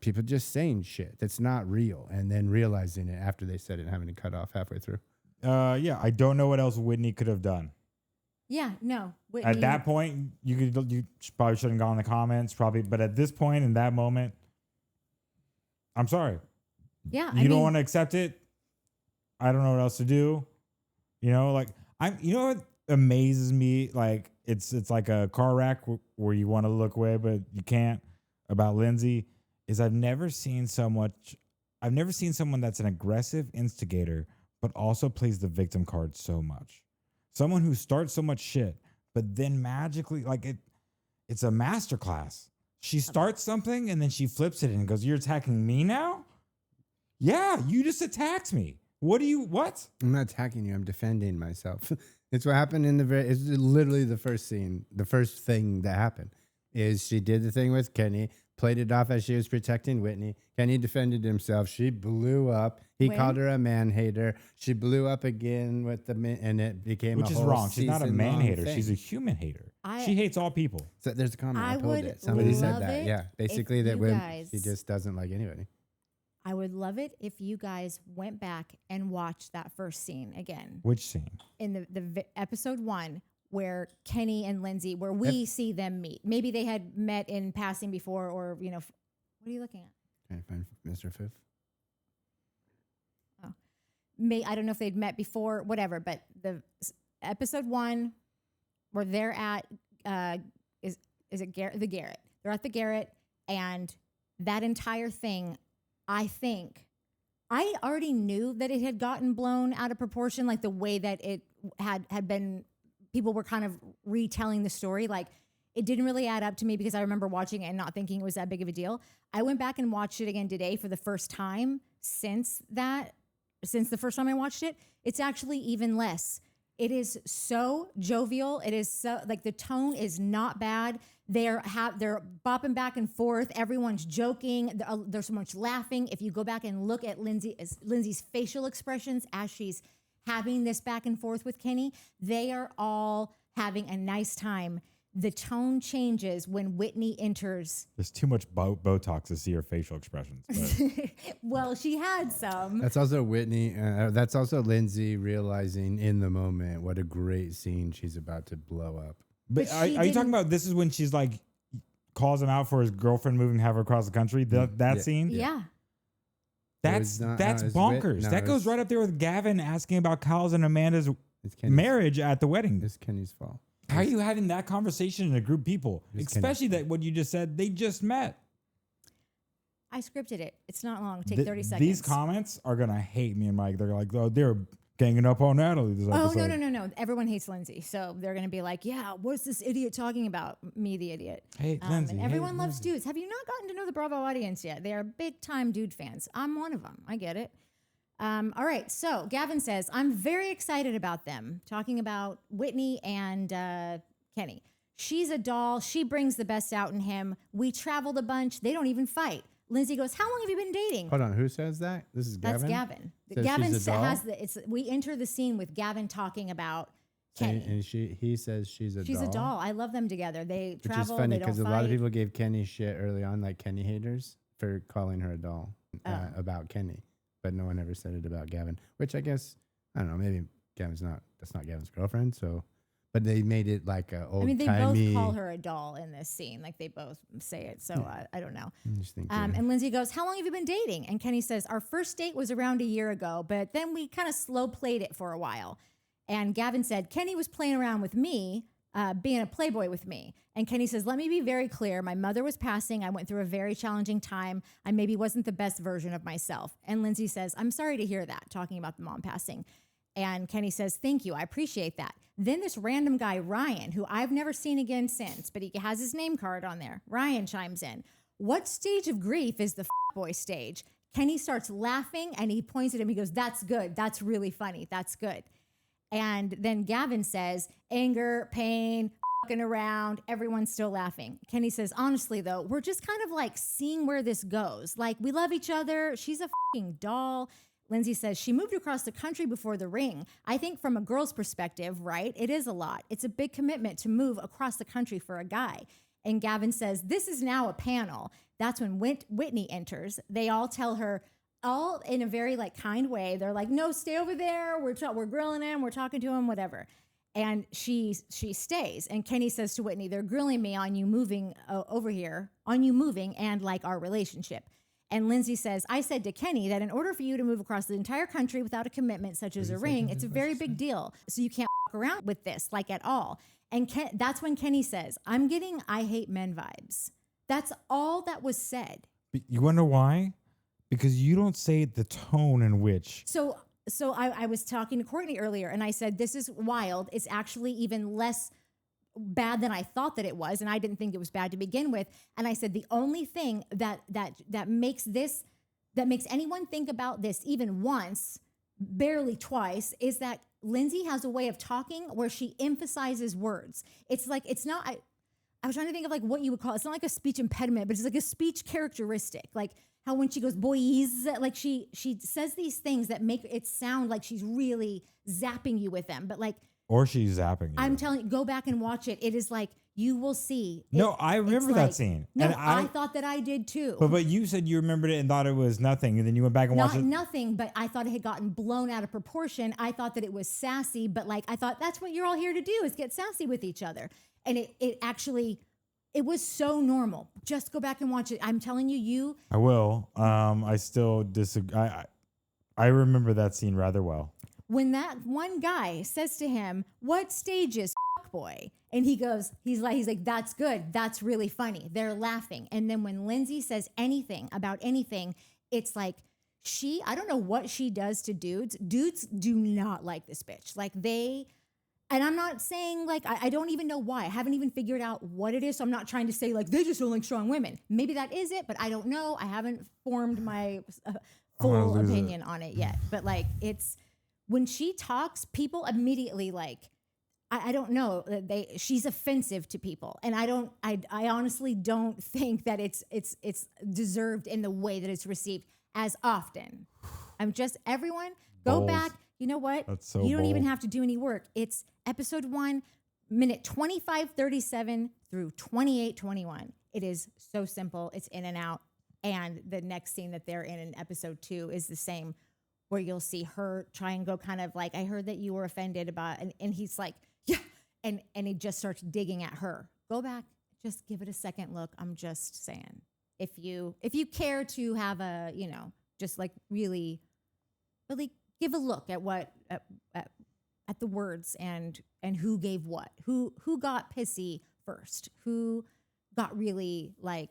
S3: people just saying shit that's not real and then realizing it after they said it and having to cut off halfway through.
S2: Yeah, I don't know what else Whitney could have done.
S1: Yeah, no. Whitney.
S2: At that point, you probably shouldn't have gone in the comments, probably. But at this point, in that moment, I'm sorry.
S1: Yeah,
S2: you don't want to accept it. I don't know what else to do. You know what amazes me? Like it's like a car wreck where you want to look away but you can't. About Lindsay is I've never seen someone that's an aggressive instigator but also plays the victim card so much. Someone who starts so much shit, but then magically, like it's a masterclass. She starts something and then she flips it and goes, "You're attacking me now? Yeah, you just attacked me. What?
S3: I'm not attacking you. I'm defending myself. It's what happened in it's literally the first scene. The first thing that happened is she did the thing with Kenny, played it off as she was protecting Whitney. Kenny defended himself. She blew up. He called her a man hater. She blew up again with and it became
S2: Which
S3: a
S2: is
S3: whole
S2: wrong. She's not a man hater.
S3: thing.
S2: She's a human hater. She hates all people.
S3: So there's a comment. I pulled
S1: would
S3: it. Somebody said
S1: love
S3: that.
S1: it
S3: Yeah, basically
S1: if
S3: that
S1: you
S3: when
S1: guys-
S3: she just doesn't like anybody.
S1: I would love it if you guys went back and watched that first scene again
S2: Which scene?
S1: in the episode 1 where Kenny and Lindsay, where we see them meet. Maybe they had met in passing before, or what are you looking at?
S3: Can I find Mr. Fifth?
S1: Oh, I don't know if they'd met before, whatever. But the episode 1 where they're at is it Garrett? The Garrett. They're at the Garrett, and that entire thing. I think I already knew that it had gotten blown out of proportion, like the way that it had been. People were kind of retelling the story. Like it didn't really add up to me because I remember watching it and not thinking it was that big of a deal. I went back and watched it again today for the first time since the first time I watched it. It's actually even less. It is so jovial. It is so like the tone is not bad. They're bopping back and forth. Everyone's joking. There's so much laughing. If you go back and look at Lindsay's facial expressions as she's having this back and forth with Kenny, they are all having a nice time. The tone changes when Whitney enters.
S2: There's too much Botox to see her facial expressions. But.
S1: Well, she had some.
S3: That's also Whitney. That's also Lindsay realizing in the moment what a great scene she's about to blow up.
S2: But are you talking about this is when she's like calls him out for his girlfriend moving half across the country? That scene?
S1: Yeah.
S2: That's bonkers. That goes right up there with Gavin asking about Kyle's and Amanda's marriage at the wedding.
S3: It's Kenny's fault.
S2: How are you having that conversation in a group of people? Especially that what you just said, they just met.
S1: I scripted it. It's not long. Take 30 seconds.
S2: These comments are going to hate me and Mike. They're like, oh, they're ganging up on Natalie this episode.
S1: No. Everyone hates Lindsay. So they're going to be like, yeah, what's this idiot talking about? Me, the idiot.
S2: Hey, Lindsay.
S1: And everyone loves dudes. Have you not gotten to know the Bravo audience yet? They are big time dude fans. I'm one of them. I get it. All right. So Gavin says, I'm very excited about them. Talking about Whitney and Kenny. She's a doll. She brings the best out in him. We traveled a bunch. They don't even fight. Lindsay goes, how long have you been dating?
S3: Hold on, who says that? This is Gavin?
S1: That's Gavin.
S3: Says
S1: Gavin
S3: she's a doll?
S1: we enter the scene with Gavin talking about Kenny.
S3: And he says she's a doll.
S1: She's a doll. I love them together. They
S3: Which
S1: travel.
S3: is funny
S1: because
S3: a lot of people gave Kenny shit early on, like Kenny haters, for calling her a doll about Kenny. But no one ever said it about Gavin, which I guess, I don't know, maybe that's not Gavin's girlfriend, so. But they made it like a old-timey.
S1: they both call her a doll in this scene. Like they both say it. So I don't know. And Lindsay goes, how long have you been dating? And Kenny says, our first date was around a year ago, but then we kind of slow played it for a while. And Gavin said, Kenny was playing around with me, being a playboy with me. And Kenny says, let me be very clear. My mother was passing. I went through a very challenging time. I maybe wasn't the best version of myself. And Lindsay says, I'm sorry to hear that, talking about the mom passing. And Kenny says, thank you. I appreciate that. Then this random guy, Ryan, who I've never seen again since, but he has his name card on there. Ryan chimes in. What stage of grief is the boy stage? Kenny starts laughing and he points at him. He goes, that's good. That's really funny. That's good. And then Gavin says, anger, pain, fucking around. Everyone's still laughing. Kenny says, honestly, though, we're just kind of like seeing where this goes. Like, we love each other. She's a fucking doll. Lindsay says, she moved across the country before the ring. I think from a girl's perspective, right, it is a lot. It's a big commitment to move across the country for a guy. And Gavin says, this is now a panel. That's when Whitney enters. They all tell her, all in a very like kind way. They're like, no, stay over there. We're grilling him. We're talking to him, whatever. And she stays. And Kenny says to Whitney, they're grilling me on you moving over here, on you moving and like our relationship. And Lindsay says, I said to Kenny that in order for you to move across the entire country without a commitment such as a ring, it's a very big deal. So you can't fuck around with this like at all. And that's when Kenny says, I'm getting I hate men vibes. That's all that was said.
S2: But you wonder why? Because you don't say the tone in which.
S1: So I was talking to Courtney earlier and I said, this is wild. It's actually even less bad than I thought that it was, and I didn't think it was bad to begin with. And I said the only thing that makes this that makes anyone think about this even once, barely twice, is that Lindsay has a way of talking where she emphasizes words. It's like, it's not, I was trying to think of like what you would call it. It's not like a speech impediment, but it's like a speech characteristic. Like how when she goes, boys, like she says these things that make it sound like she's really zapping you with them. But like,
S2: or she's zapping you.
S1: I'm telling you, go back and watch it. It is like, you will see.
S2: No, I remember that scene.
S1: No,
S2: and
S1: I thought that I did too.
S2: But you said you remembered it and thought it was nothing, and then you went back and watched it.
S1: Nothing, but I thought it had gotten blown out of proportion. I thought that it was sassy, but like I thought that's what you're all here to do is get sassy with each other. And it actually, it was so normal. Just go back and watch it. I'm telling you.
S2: I will. I still disagree. I remember that scene rather well.
S1: When that one guy says to him, "What stage is boy?" And he goes, he's like, "That's good. That's really funny." They're laughing. And then when Lindsay says anything about anything, it's like I don't know what she does to dudes. Dudes do not like this bitch. Like and I'm not saying like, I don't even know why. I haven't even figured out what it is. So I'm not trying to say like, they just don't like strong women. Maybe that is it, but I don't know. I haven't formed my full opinion on it yet. But like, when she talks, people immediately like, I don't know. She's offensive to people, and I honestly don't think that it's deserved in the way that it's received as often. Everyone go back. You know what?
S2: That's so
S1: you don't even
S2: bold.
S1: have to do any work. It's episode 1, minute 25:37 through 28:21. It is so simple. It's in and out, and the next scene that they're in episode 2 is the same, where you'll see her try and go kind of like, "I heard that you were offended about," and he's like, "Yeah," and he just starts digging at her. Go back, just give it a second look. I'm just saying, if you care to have a, just like really give a look at what at the words and who gave what, who got pissy first, who got really like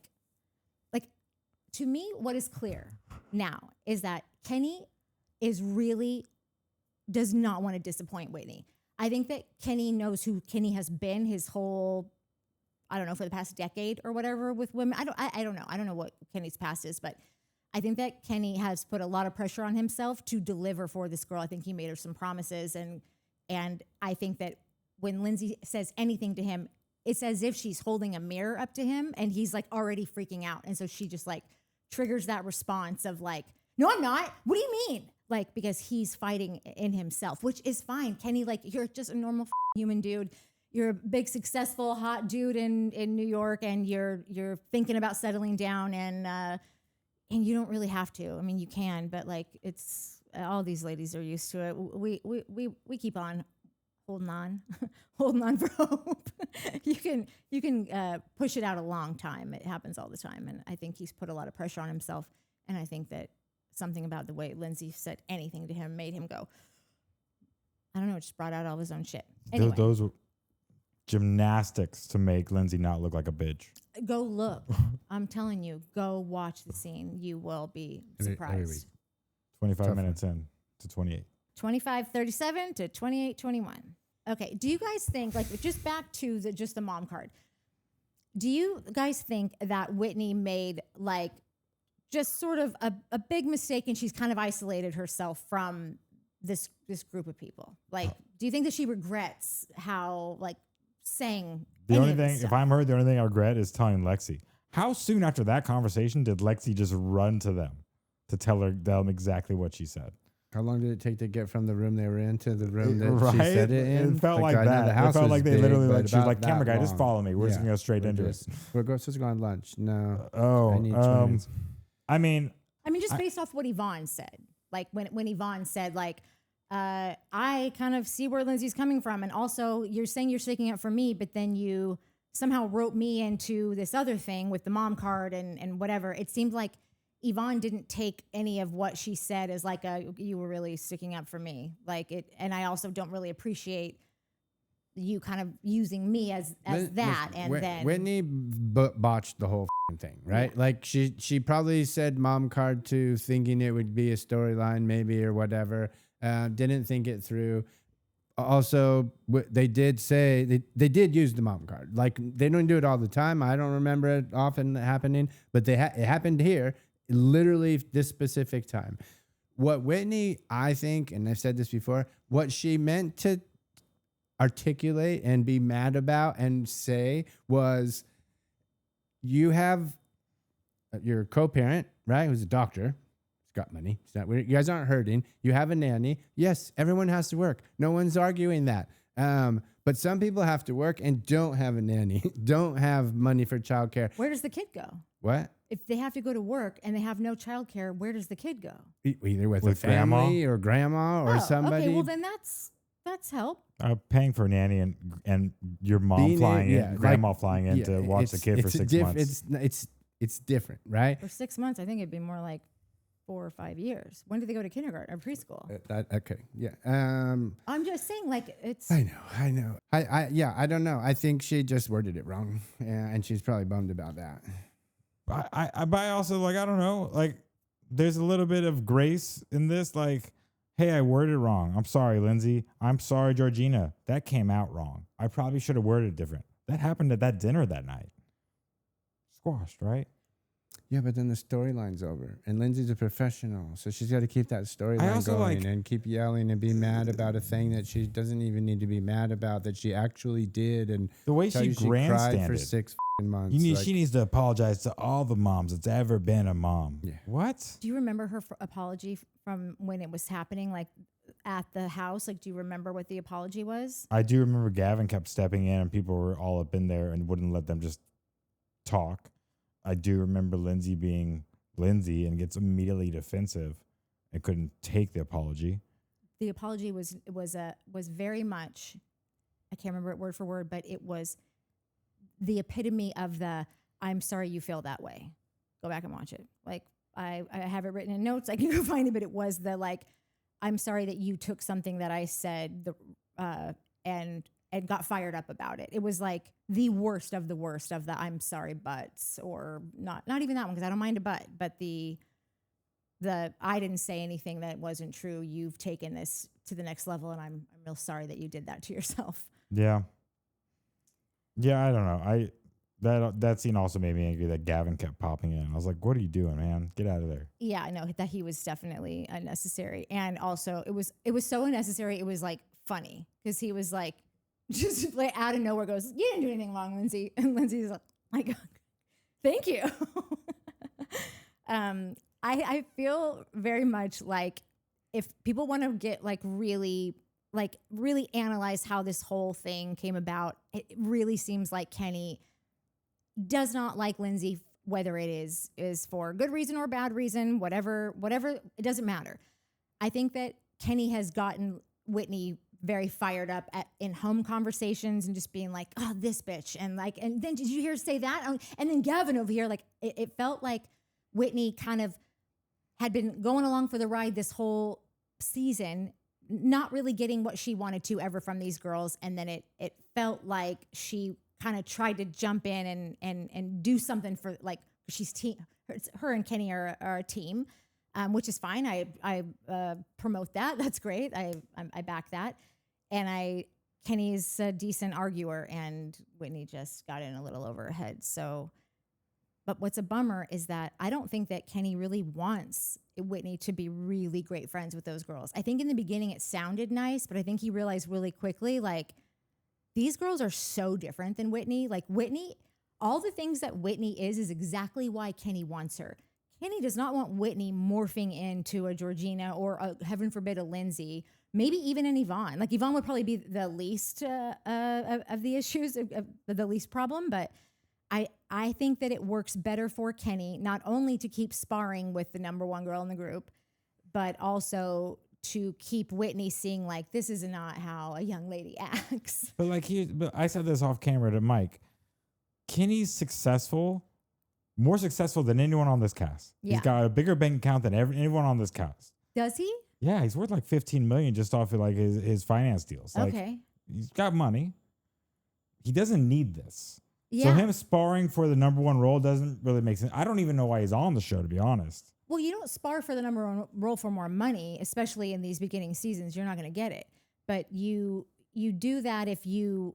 S1: to me, what is clear now is that Kenny does not want to disappoint Whitney. I think that Kenny knows who Kenny has been his whole, I don't know, for the past decade or whatever with women. I don't know. I don't know what Kenny's past is, but I think that Kenny has put a lot of pressure on himself to deliver for this girl. I think he made her some promises, and I think that when Lindsay says anything to him, it's as if she's holding a mirror up to him and he's like already freaking out. And so she just like triggers that response of like, "No, I'm not. What do you mean?" Like, because he's fighting in himself, which is fine. Kenny, like, you're just a normal human dude. You're a big, successful, hot dude in New York, and you're thinking about settling down, and you don't really have to. I mean, you can, but like, it's all these ladies are used to it. We keep on holding on, holding on for hope. You can push it out a long time. It happens all the time, and I think he's put a lot of pressure on himself, and I think that something about the way Lindsay said anything to him made him go, I don't know, it just brought out all his own shit. Anyway,
S2: those were gymnastics to make Lindsay not look like a bitch.
S1: Go look. I'm telling you, go watch the scene. You will be surprised.
S2: 25 minutes in to 28.
S1: 25:37 to 28:21. Okay, do you guys think, like, just back to just the mom card, do you guys think that Whitney made, like, just sort of a big mistake, and she's kind of isolated herself from this group of people? Like, do you think that she regrets how, like, saying
S2: the
S1: any
S2: only
S1: of this
S2: thing,
S1: stuff?
S2: if I'm her, the only thing I regret is telling Lexi. How soon after that conversation did Lexi just run to them to tell them exactly what she said?
S3: How long did it take to get from the room they were in to the room that
S2: Right?
S3: she said it in?
S2: It felt like
S3: I know
S2: that.
S3: the house
S2: It felt
S3: was
S2: like they
S3: big,
S2: literally,
S3: but
S2: like, she was
S3: about
S2: like, camera
S3: that
S2: guy, just
S3: long.
S2: follow me. We're just going to go straight into it.
S3: We're supposed to go on lunch. No.
S2: Oh,
S3: I need 20 minutes.
S2: I mean,
S1: just based off what Yvonne said, like when Yvonne said, like, I kind of see where Lindsay's coming from, and also you're saying you're sticking up for me, but then you somehow wrote me into this other thing with the mom card and whatever. It seemed like Yvonne didn't take any of what she said as like you were really sticking up for me, like it. And I also don't really appreciate you kind of using me as that. And then
S3: Whitney botched the whole thing, right? Yeah. Like she probably said mom card to thinking it would be a storyline maybe or whatever. Didn't think it through. Also, they did say they did use the mom card. Like, they don't do it all the time. I don't remember it often happening, but it happened here. literally this specific time. What Whitney, I think, and I've said this before, what she meant to articulate and be mad about and say was, you have your co-parent, right, who's a doctor. He's got money. It's not, you guys aren't hurting. You have a nanny. Yes, everyone has to work. No one's arguing that. But some people have to work and don't have a nanny, don't have money for childcare.
S1: Where does the kid go?
S3: What?
S1: If they have to go to work and they have no childcare, where does the kid go?
S3: Either with a family or grandma or somebody.
S1: Okay, well then that's help.
S2: Paying for a nanny and your mom flying in, grandma flying in to watch the kid for 6 months.
S3: It's different, right?
S1: For 6 months, I think it'd be more like 4 or 5 years. When do they go to kindergarten or preschool?
S3: Okay, yeah.
S1: I'm just saying, like, it's.
S3: I know. I don't know. I think she just worded it wrong, and she's probably bummed about that.
S2: But I also, like, I don't know, like, there's a little bit of grace in this, like, hey, I worded it wrong. I'm sorry, Lindsay. I'm sorry, Georgina. That came out wrong. I probably should have worded it different. That happened at that dinner that night. Squashed, right?
S3: Yeah, but then the storyline's over, and Lindsay's a professional, so she's got to keep that storyline going and keep yelling and be mad about a thing that she doesn't even need to be mad about, that she actually did, and
S2: the way she
S3: cried for 6 months.
S2: She needs to apologize to all the moms that's ever been a mom.
S3: Yeah.
S2: What?
S1: Do you remember her apology from when it was happening, like at the house? Like, do you remember what the apology was?
S2: I do remember Gavin kept stepping in, and people were all up in there and wouldn't let them just talk. I do remember Lindsay being Lindsay and gets immediately defensive and couldn't take the apology.
S1: The apology was very much, I can't remember it word for word, but it was the epitome of the I'm sorry you feel that way. Go back and watch it. Like I have it written in notes. I can go find it, but it was the like I'm sorry that you took something that I said and got fired up about it. It was like the worst of the I'm sorry buts, or not even that one because I don't mind a but the I didn't say anything that wasn't true. You've taken this to the next level, and I'm real sorry that you did that to yourself.
S2: Yeah. Yeah, I don't know. That scene also made me angry that Gavin kept popping in. I was like, what are you doing, man? Get out of there.
S1: Yeah, I know that he was definitely unnecessary. And also it was so unnecessary. It was like funny because he was like, just like out of nowhere goes, you didn't do anything wrong, Lindsay. And Lindsay's like, thank you. I feel very much like if people want to get really analyze how this whole thing came about, it really seems like Kenny does not like Lindsay, whether it is for good reason or bad reason, whatever, it doesn't matter. I think that Kenny has gotten Whitney very fired up in home conversations and just being like, oh, this bitch. And then did you hear her say that? And then Gavin over here, like, it felt like Whitney kind of had been going along for the ride this whole season, not really getting what she wanted to ever from these girls. And then it felt like she kind of tried to jump in and do something for, like, she's her and Kenny are a team, which is fine. I promote that. That's great. I back that. And Kenny's a decent arguer, and Whitney just got in a little over her head. So, but what's a bummer is that I don't think that Kenny really wants Whitney to be really great friends with those girls. I think in the beginning it sounded nice, but I think he realized really quickly, like, these girls are so different than Whitney. Like, Whitney, all the things that Whitney is exactly why Kenny wants her. Kenny does not want Whitney morphing into a Georgina or, heaven forbid, a Lindsay, maybe even an Yvonne. Like, Yvonne would probably be the least of the issues, the least problem. But I think that it works better for Kenny, not only to keep sparring with the number one girl in the group, but also to keep Whitney seeing, like, this is not how a young lady acts.
S2: But I said this off camera to Mike. Kenny's successful, more successful than anyone on this cast. Yeah. He's got a bigger bank account than anyone on this cast.
S1: Does he?
S2: Yeah, he's worth like $15 million just off of like his finance deals. Like,
S1: okay.
S2: He's got money. He doesn't need this.
S1: Yeah.
S2: So him sparring for the number one role doesn't really make sense. I don't even know why he's on the show, to be honest.
S1: Well, you don't spar for the number one role for more money, especially in these beginning seasons. You're not going to get it. But you do that if you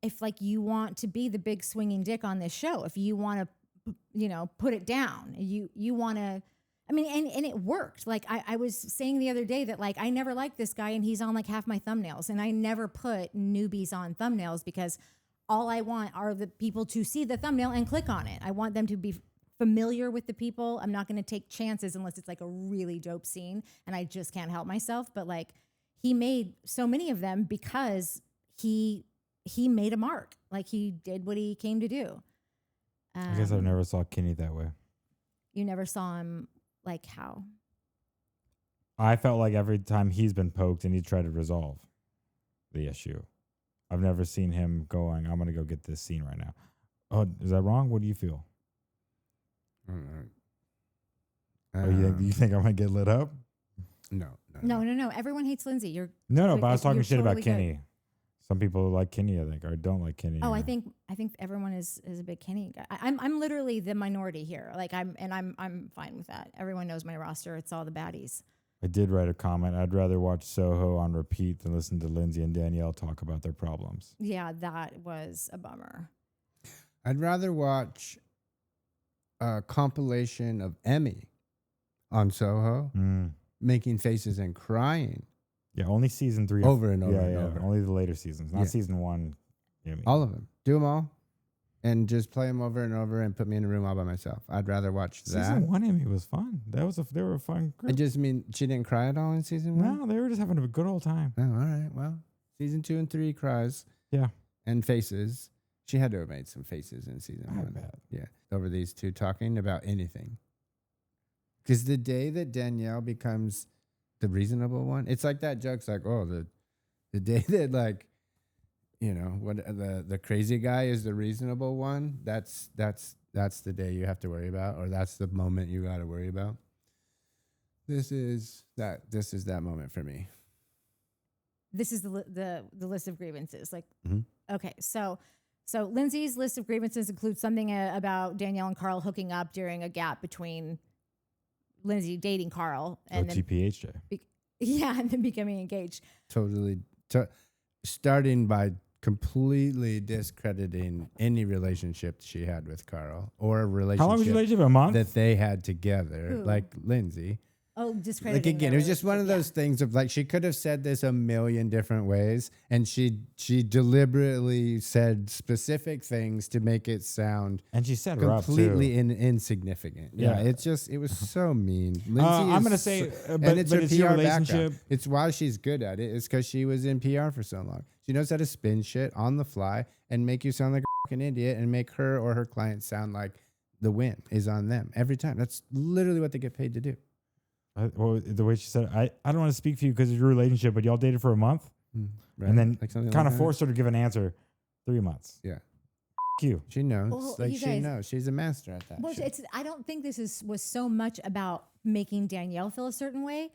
S1: want to be the big swinging dick on this show. If you want to put it down. You want to, I mean, and it worked. Like I was saying the other day that like, I never liked this guy and he's on like half my thumbnails, and I never put newbies on thumbnails because all I want are the people to see the thumbnail and click on it. I want them to be familiar with the people. I'm not going to take chances unless it's like a really dope scene and I just can't help myself. But like, he made so many of them because he made a mark. Like he did what he came to do.
S2: I guess I never saw Kenny that way.
S1: You never saw him like how?
S2: I felt like every time he's been poked and he tried to resolve the issue. I've never seen him going, I'm going to go get this scene right now. Oh, is that wrong? What do you feel? Oh, you think I'm going to get lit up?
S1: No. Everyone hates Lindsay.
S2: No, but I was talking shit
S1: totally
S2: about Kenny. Some people like Kenny, I think, or don't like Kenny.
S1: Oh, I think everyone is a big Kenny guy. I'm literally the minority here. Like I'm fine with that. Everyone knows my roster. It's all the baddies.
S2: I did write a comment. I'd rather watch Soho on repeat than listen to Lindsay and Danielle talk about their problems.
S1: Yeah, that was a bummer.
S3: I'd rather watch a compilation of Emmy on Soho making faces and crying.
S2: Yeah, only season 3.
S3: Over and over and over.
S2: Only the later seasons, not season 1. Emmy.
S3: All of them. Do them all. And just play them over and over and put me in a room all by myself. I'd rather watch that.
S2: Season 1 Emmy was fun. They were a fun group.
S3: I just mean she didn't cry at all in season 1?
S2: No, they were just having a good old time.
S3: Oh, all right. Well, season 2 and 3 cries.
S2: Yeah.
S3: And faces. She had to have made some faces in season 1.
S2: bet.
S3: Yeah. Over these two talking about anything. Because the day that Danielle becomes the reasonable one, it's like that joke's like, oh, the day that like, what the crazy guy is the reasonable one, that's the day you have to worry about, or that's the moment you got to worry about. This is that moment for me.
S1: This is the list of grievances. Like, okay, so Lindsay's list of grievances includes something about Danielle and Carl hooking up during a gap between Lindsay dating Carl and
S2: TPHJ.
S1: And then becoming engaged.
S3: Totally. Starting by completely discrediting any relationship she had with Carl, or a relationship.
S2: How long was your relationship? A month?
S3: That they had together,
S1: Who?
S3: like Lindsay.
S1: Oh, discrediting.
S3: Like again, it was just one of those things of like she could have said this a million different ways, and she deliberately said specific things to make it sound
S2: and she set her
S3: completely
S2: up too.
S3: Insignificant. Yeah, it was so mean. Lindsay
S2: I'm gonna say,
S3: and it's
S2: but
S3: her
S2: it's
S3: PR
S2: your relationship.
S3: background. It's why she's good at it. It's because she was in PR for so long. She knows how to spin shit on the fly and make you sound like a fucking idiot, and make her or her clients sound like the win is on them every time. That's literally what they get paid to do.
S2: Well, the way she said it, I don't want to speak for you because of your relationship, but y'all dated for a month,
S3: Right?
S2: and then
S3: like
S2: kind of forced her to give an answer. 3 months.
S3: Yeah.
S2: You.
S3: She knows.
S1: Well, you
S3: she
S1: guys,
S3: knows. She's a master at that.
S1: Well,
S3: shit.
S1: I don't think this was so much about making Danielle feel a certain way.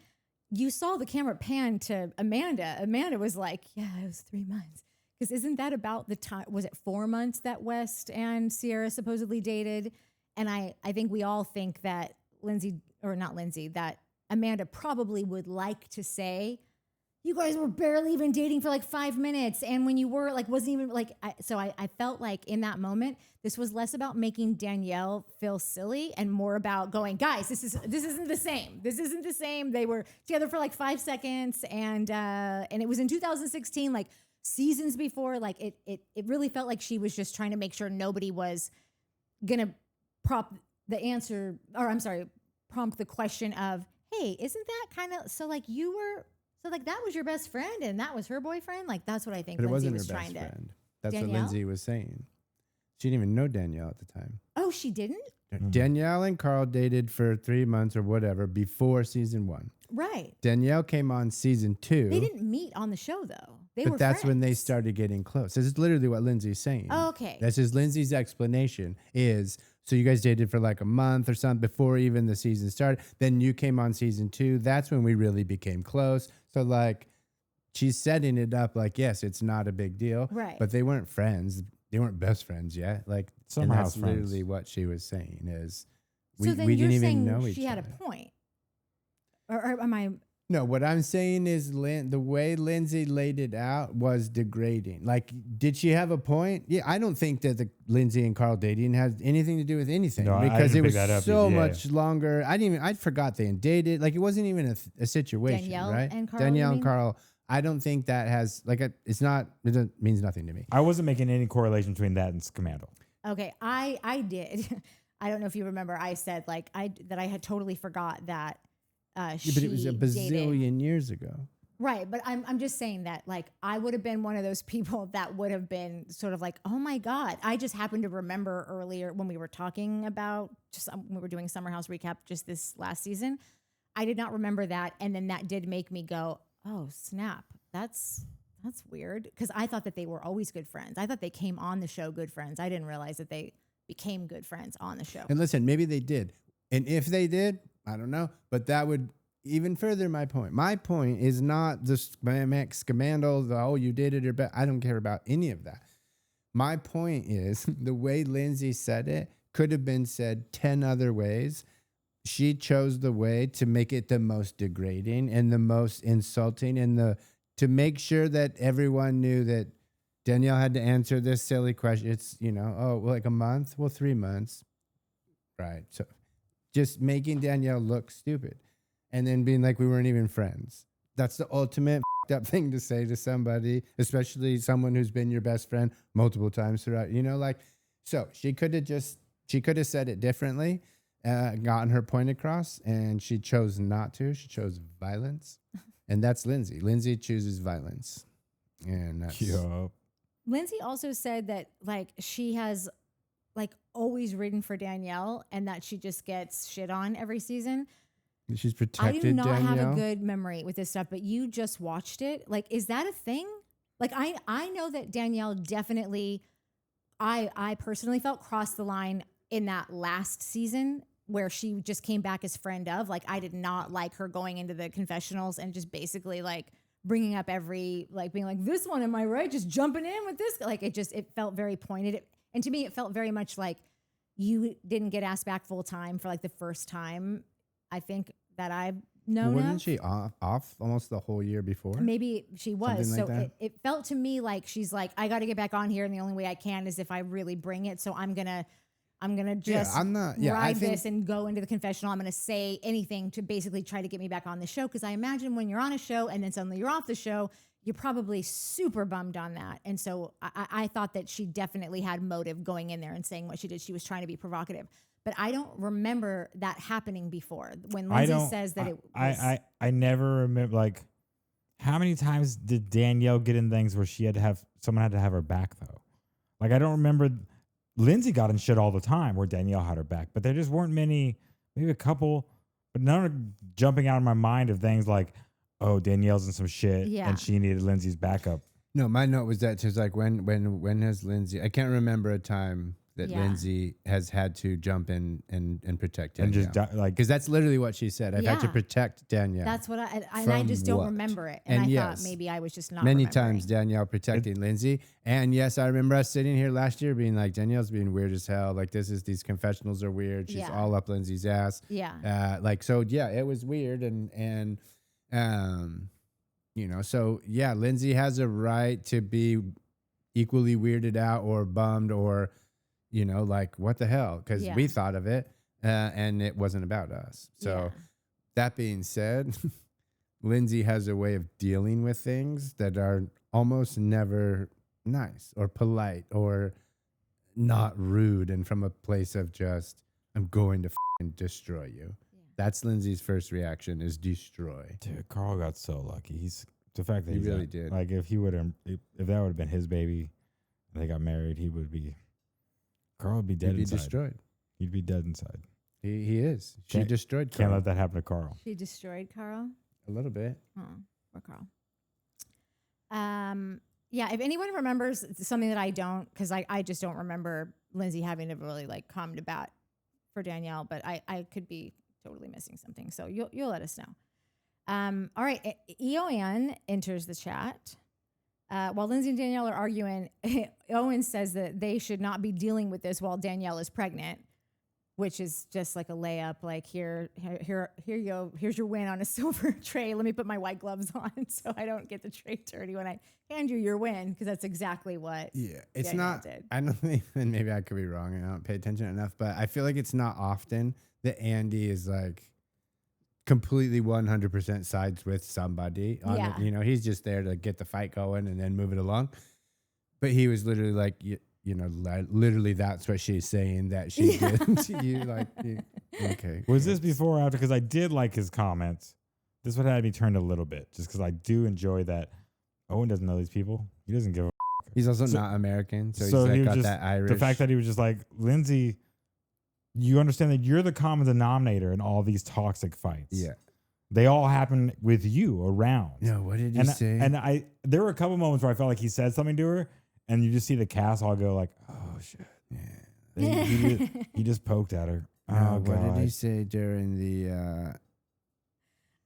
S1: You saw the camera pan to Amanda. Amanda was like, yeah, it was 3 months. Because isn't that about the time? Was it 4 months that West and Sierra supposedly dated? And I think we all think that that Amanda probably would like to say, you guys were barely even dating for like 5 minutes. And when you were like, wasn't even like, I felt like in that moment, this was less about making Danielle feel silly and more about going, guys, this isn't the same. This isn't the same. They were together for like 5 seconds. And it was in 2016, like seasons before, like it really felt like she was just trying to make sure nobody was going to prompt the question of, hey, isn't that kind of, so like that was your best friend and that was her boyfriend? Like, that's what I think
S3: But
S1: Lindsay
S3: it
S1: was
S3: wasn't her
S1: trying
S3: best
S1: to.
S3: friend. That's
S1: Danielle?
S3: what Lindsay was saying. She didn't even know Danielle at the time.
S1: Oh, she didn't?
S3: Danielle and Carl dated for 3 months or whatever before season 1.
S1: Right.
S3: Danielle came on season 2.
S1: They didn't meet on the show, though.
S3: But that's when they started getting close. This is literally what Lindsay's saying.
S1: Oh, okay.
S3: This is Lindsay's explanation is, so you guys dated for like a month or something before even the season started. Then you came on season 2. That's when we really became close. So like she's setting it up like, yes, it's not a big deal.
S1: Right.
S3: But they weren't friends. They weren't best friends yet. Like,
S2: Somehow
S3: and that's
S2: friends.
S3: literally what she was saying is
S1: So then
S3: we
S1: you're
S3: didn't even
S1: saying
S3: know each
S1: she had
S3: other.
S1: a point. Or am I
S3: No, what I'm saying is the way Lindsay laid it out was degrading. Like, did she have a point? Yeah, I don't think that the Lindsay and Carl dating has anything to do with anything
S2: No, I
S3: because
S2: didn't
S3: it was
S2: pick that up
S3: so
S2: either. Yeah,
S3: much longer. I forgot they dated. Like, it wasn't even a situation,
S1: Danielle
S3: right?
S1: and Carl,
S3: Danielle
S1: you
S3: and
S1: mean?
S3: Carl. I don't think that has it means nothing to me.
S2: I wasn't making any correlation between that and Scamandal.
S1: Okay, I did. I don't know if you remember. I said like that I had totally forgot that.
S3: Yeah, but it was a bazillion years ago.
S1: Right, but I'm just saying that like I would have been one of those people that would have been sort of like, oh my God. I just happened to remember earlier when we were talking about we were doing Summer House recap just this last season. I did not remember that, and then that did make me go, oh snap, that's weird, because I thought that they were always good friends. I thought they came on the show good friends. I didn't realize that they became good friends on the show.
S3: And listen, maybe they did, and if they did, I don't know, but that would even further my point. My point is not the scamandal, you did it or bad. I don't care about any of that. My point is the way Lindsay said it could have been said 10 other ways. She chose the way to make it the most degrading and the most insulting and to make sure that everyone knew that Danielle had to answer this silly question. It's, like a month? Well, 3 months. Right. So just making Danielle look stupid and then being like, we weren't even friends. That's the ultimate up thing to say to somebody, especially someone who's been your best friend multiple times throughout, so she could have said it differently, gotten her point across, and she chose not to. She chose violence. And that's Lindsay. Lindsay chooses violence. And that's
S1: Lindsay also said that like she has like always ridden for Danielle and that she just gets shit on every season.
S3: She's protected.
S1: I do not
S3: Danielle.
S1: have a good memory with this stuff, but you just watched it. Like, is that a thing? Like, I know that Danielle definitely, I personally felt crossed the line in that last season where she just came back as friend of. Like, I did not like her going into the confessionals and just basically like bringing up being like, this one, am I right? Just jumping in with this. Like, it felt very pointed. And to me, it felt very much like you didn't get asked back full time for like the first time, I think, that I've known
S3: Wasn't
S1: of.
S3: she off almost the whole year before?
S1: Maybe she was.
S3: Something like
S1: So it felt to me like she's like, I got to get back on here, and the only way I can is if I really bring it. So I'm gonna just ride this and go into the confessional. I'm gonna say anything to basically try to get me back on the show, because I imagine when you're on a show and then suddenly you're off the show, you're probably super bummed on that. And so I thought that she definitely had motive going in there and saying what she did. She was trying to be provocative. But I don't remember that happening before. When Lindsay says that it was...
S2: I never remember, like, how many times did Danielle get in things where someone had to have her back, though? Like, I don't remember. Lindsay got in shit all the time where Danielle had her back, but there just weren't many, maybe a couple, but none are jumping out of my mind of things like, oh, Danielle's in some shit and she needed Lindsay's backup.
S3: No, my note was that she's like, when has Lindsay, I can't remember a time that Lindsay has had to jump in and protect Danielle.
S2: And just
S3: because that's literally what she said. I've had to protect Danielle.
S1: That's what I just don't remember it. And I thought maybe I was just not
S3: many times Danielle protecting Lindsay. And yes, I remember us sitting here last year being like, Danielle's being weird as hell. Like, these confessionals are weird. She's all up Lindsay's ass.
S1: Yeah.
S3: It was weird. And so yeah, Lindsay has a right to be equally weirded out or bummed or, like, what the hell? Because we thought of it and it wasn't about us. So that being said, Lindsay has a way of dealing with things that are almost never nice or polite or not rude and from a place of just, I'm going to destroy you. That's Lindsay's first reaction, is destroy.
S2: Dude, Carl got so lucky. The fact that
S3: he really did.
S2: Like, if that would have been his baby and they got married, Carl would be dead inside.
S3: He'd be destroyed.
S2: He'd be dead inside.
S3: He is. She destroyed Carl.
S2: Can't let that happen to Carl.
S1: She destroyed Carl?
S3: A little bit.
S1: Oh, poor Carl. If anyone remembers something that I don't, because I just don't remember Lindsay having to really like come to bat for Danielle, but I could be totally missing something. So you'll let us know. All right. Eoin enters the chat. While Lindsay and Danielle are arguing, Owen says that they should not be dealing with this while Danielle is pregnant, which is just like a layup. Like here you go. Here's your win on a silver tray. Let me put my white gloves on so I don't get the tray dirty when I hand you your win, because that's exactly what.
S3: Yeah, it's
S1: Danielle
S3: not.
S1: did.
S3: I don't think, and maybe I could be wrong and I don't pay attention enough, but I feel like it's not often that Andy is like completely 100% sides with somebody.
S1: Yeah.
S3: You know, he's just there to get the fight going and then move it along. But he was literally like, you know, literally that's what she's saying that she did to you. Like, okay.
S2: Was this before or after? Because I did like his comments. This would have me turned a little bit, just because I do enjoy that. Owen doesn't know these people. He doesn't give a.
S3: He's also not American, so he's
S2: he
S3: like
S2: was
S3: got
S2: just,
S3: that Irish.
S2: The fact that he was just like, Lindsay, you understand that you're the common denominator in all these toxic fights.
S3: Yeah.
S2: They all happen with you around.
S3: No, what did he say?
S2: And there were a couple moments where I felt like he said something to her, and you just see the cast all go like, oh shit. Yeah. He just poked at her.
S3: No,
S2: Oh,
S3: what
S2: God.
S3: did he say during the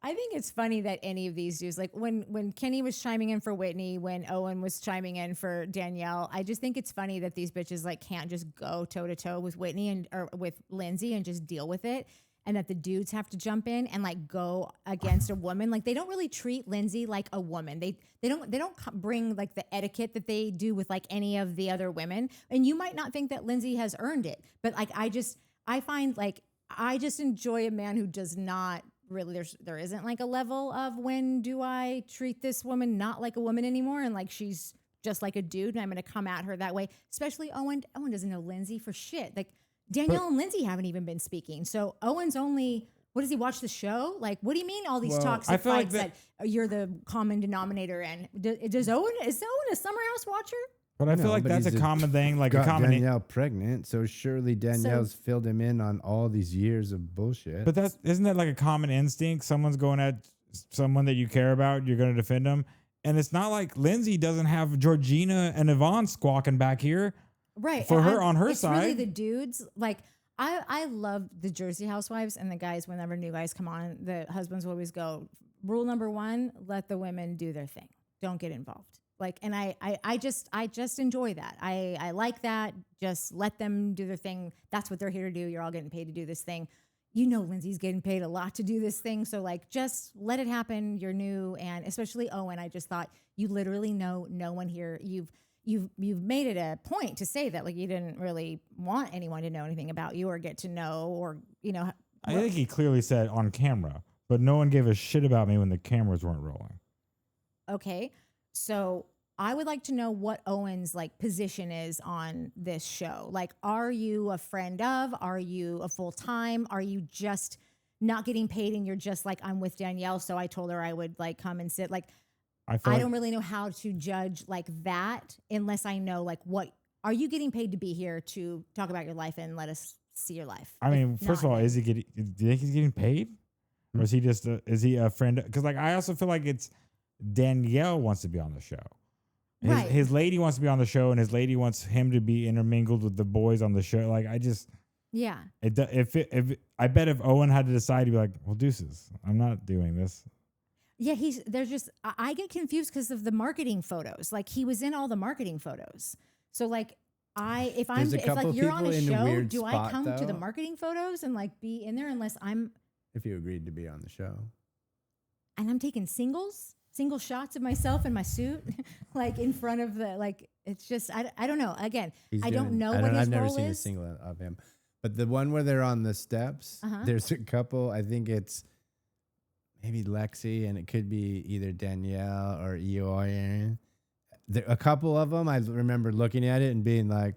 S1: I think it's funny that any of these dudes, like when Kenny was chiming in for Whitney, when Owen was chiming in for Danielle, I just think it's funny that these bitches like can't just go toe to toe with Whitney or with Lindsay and just deal with it, and that the dudes have to jump in and like go against a woman. Like they don't really treat Lindsay like a woman. They don't bring like the etiquette that they do with like any of the other women. And you might not think that Lindsay has earned it, but like I find like I just enjoy a man who does not really, there isn't like a level of when do I treat this woman not like a woman anymore, and like she's just like a dude and I'm gonna come at her that way. Especially Owen doesn't know Lindsay for shit. Like Danielle and Lindsay haven't even been speaking, so Owen's only, what does he watch the show? Like, what do you mean all these toxic fights that you're the common denominator? And is Owen a Summer House watcher?
S2: But I feel like that's a common thing. Like
S3: got
S2: a common
S3: Danielle pregnant, so surely Danielle's filled him in on all these years of bullshit.
S2: But isn't that like a common instinct? Someone's going at someone that you care about, you're going to defend them. And it's not like Lindsay doesn't have Georgina and Yvonne squawking back here.
S1: Right.
S2: For her on her
S1: it's
S2: side.
S1: It's really the dudes. Like I love the Jersey Housewives, and the guys, whenever new guys come on, the husbands will always go, rule number 1, let the women do their thing. Don't get involved. Like, and I just enjoy that. I like that. Just let them do their thing. That's what they're here to do. You're all getting paid to do this thing. You know, Lindsay's getting paid a lot to do this thing. So like, just let it happen. You're new. And especially Owen, I just thought you literally know no one here. You've made it a point to say that like you didn't really want anyone to know anything about you or get to know, or, you know.
S2: I think he clearly said on camera, but no one gave a shit about me when the cameras weren't rolling.
S1: Okay. So I would like to know what Owen's like position is on this show. Like, are you a friend of? Are you a full time? Are you just not getting paid and you're just like, I'm with Danielle, so I told her I would like come and sit. Like, I don't really know how to judge like that unless I know like what are you getting paid to be here to talk about your life and let us see your life.
S2: I mean, first of all, do you think he's getting paid, or is he just is he a friend? Because like I also feel like it's Danielle wants to be on the show. His lady wants to be on the show, and his lady wants him to be intermingled with the boys on the show. Like I bet if Owen had to decide, he'd be like, "Well, deuces, I'm not doing this."
S1: Yeah, I get confused because of the marketing photos. Like he was in all the marketing photos. So like if you're on a show, do I come to the marketing photos and like be in there unless I'm?
S3: If you agreed to be on the show,
S1: and I'm taking single shots of myself in my suit, like in front of the, like, it's just, I don't know. Again, I don't know what his role is.
S3: I've never seen a single of him. But the one where they're on the steps, there's a couple, I think it's maybe Lexi, and it could be either Danielle or Eoin. A couple of them, I remember looking at it and being like,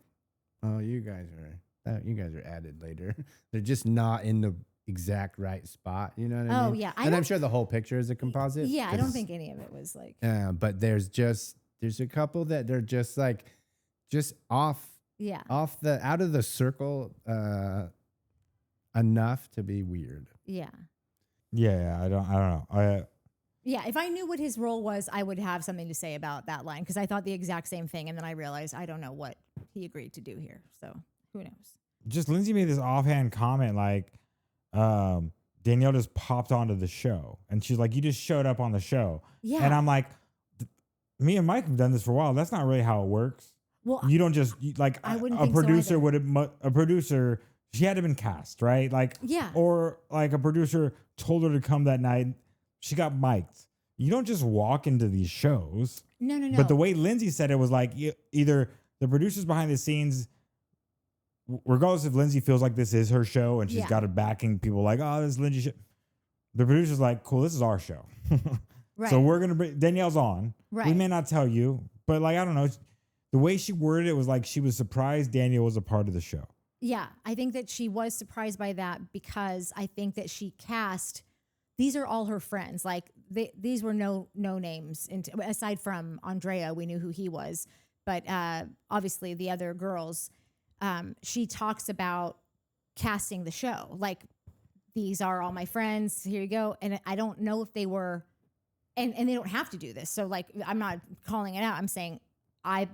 S3: oh, you guys are added later. They're just not in the exact right spot, you know what I mean?
S1: Oh yeah,
S3: and I'm sure the whole picture is a composite.
S1: Yeah, I don't think any of it was like.
S3: But there's a couple that they're just like off. Yeah. Out of the circle, enough to be weird.
S1: Yeah.
S2: Yeah, I don't know.
S1: Yeah, if I knew what his role was, I would have something to say about that line, because I thought the exact same thing, and then I realized I don't know what he agreed to do here. So who knows?
S2: Just Lindsay made this offhand comment like. Danielle just popped onto the show, and she's like, you just showed up on the show. Yeah. And I'm like, me and Mike have done this for a while. That's not really how it works. Well, you don't just like a producer a producer she had to been cast, right? Like,
S1: Yeah.
S2: or like a producer told her to come that night. She got mic'd. You don't just walk into these shows.
S1: No.
S2: But the way Lindsay said it was like either the producers behind the scenes, regardless if Lindsay feels like this is her show and she's got it backing people like, oh, this is Lindsay show. The producer's like, cool, this is our show.
S1: Right.
S2: So we're going to bring, Danielle's on.
S1: Right.
S2: We may not tell you, but like, I don't know. The way she worded it was like she was surprised Danielle was a part of the show.
S1: Yeah, I think that she was surprised by that because I think that she cast, these are all her friends. Like these were no names aside from Andrea, we knew who he was. But obviously the other girls, she talks about casting the show. Like, these are all my friends. Here you go. And I don't know if they were, and they don't have to do this. So like, I'm not calling it out. I'm saying I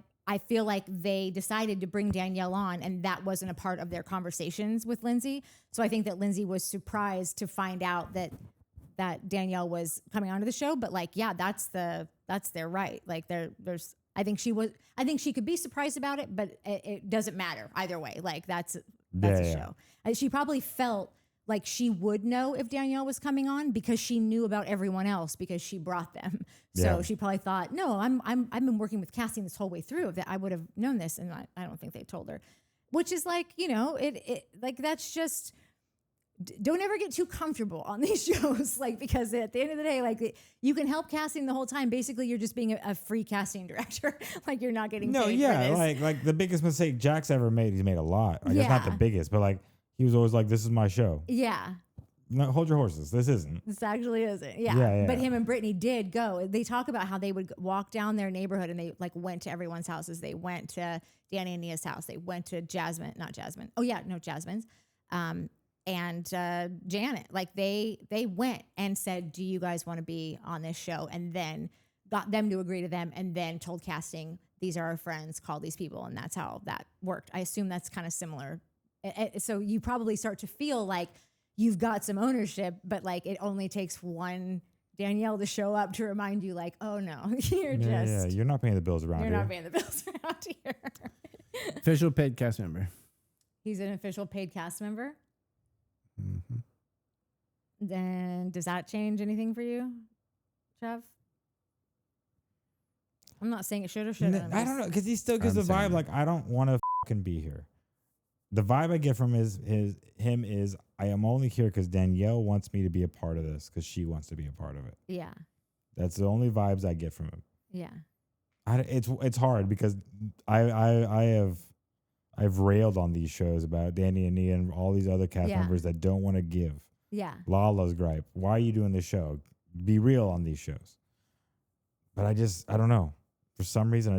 S1: feel like they decided to bring Danielle on and that wasn't a part of their conversations with Lindsay. So I think that Lindsay was surprised to find out that Danielle was coming onto the show. But like, yeah, that's their right. Like I think she could be surprised about it, but it doesn't matter either way. Like that's a show. She probably felt like she would know if Danielle was coming on because she knew about everyone else because she brought them. So she probably thought, no, I've been working with casting this whole way through that I would have known this. And I don't think they told her, which is like, it like, that's just, don't ever get too comfortable on these shows. Like, because at the end of the day, like you can help casting the whole time. Basically you're just being a free casting director. Like you're not getting paid for this.
S2: Like the biggest mistake Jack's ever made, he's made a lot. I guess not the biggest, but like, he was always like, this is my show.
S1: Yeah.
S2: No, hold your horses. This isn't.
S1: This actually isn't. Yeah. But him and Brittany did go. They talk about how they would walk down their neighborhood and they like went to everyone's houses. They went to Danny and Nia's house. They went to Jasmine's. And Janet. Like they went and said, do you guys want to be on this show? And then got them to agree to them and then told casting, these are our friends, call these people. And that's how that worked. I assume that's kind of similar. So you probably start to feel like you've got some ownership, but like it only takes one Danielle to show up to remind you like, oh no, you're
S2: not paying the bills around here.
S1: You're not paying the bills around here.
S3: Official paid cast member.
S1: He's an official paid cast member.
S3: Mm-hmm.
S1: Then does that change anything for you, Trev? I'm not saying it should or shouldn't.
S2: I don't know, because he still gives the vibe like, I don't want to fucking be here. The vibe I get from him is I am only here because Danielle wants me to be a part of this because she wants to be a part of it.
S1: Yeah.
S2: That's the only vibes I get from him.
S1: Yeah.
S2: It's hard because I've railed on these shows about Danny and Nia and all these other cast members that don't want to give.
S1: Yeah.
S2: Lala's gripe. Why are you doing this show? Be real on these shows. But I don't know. For some reason,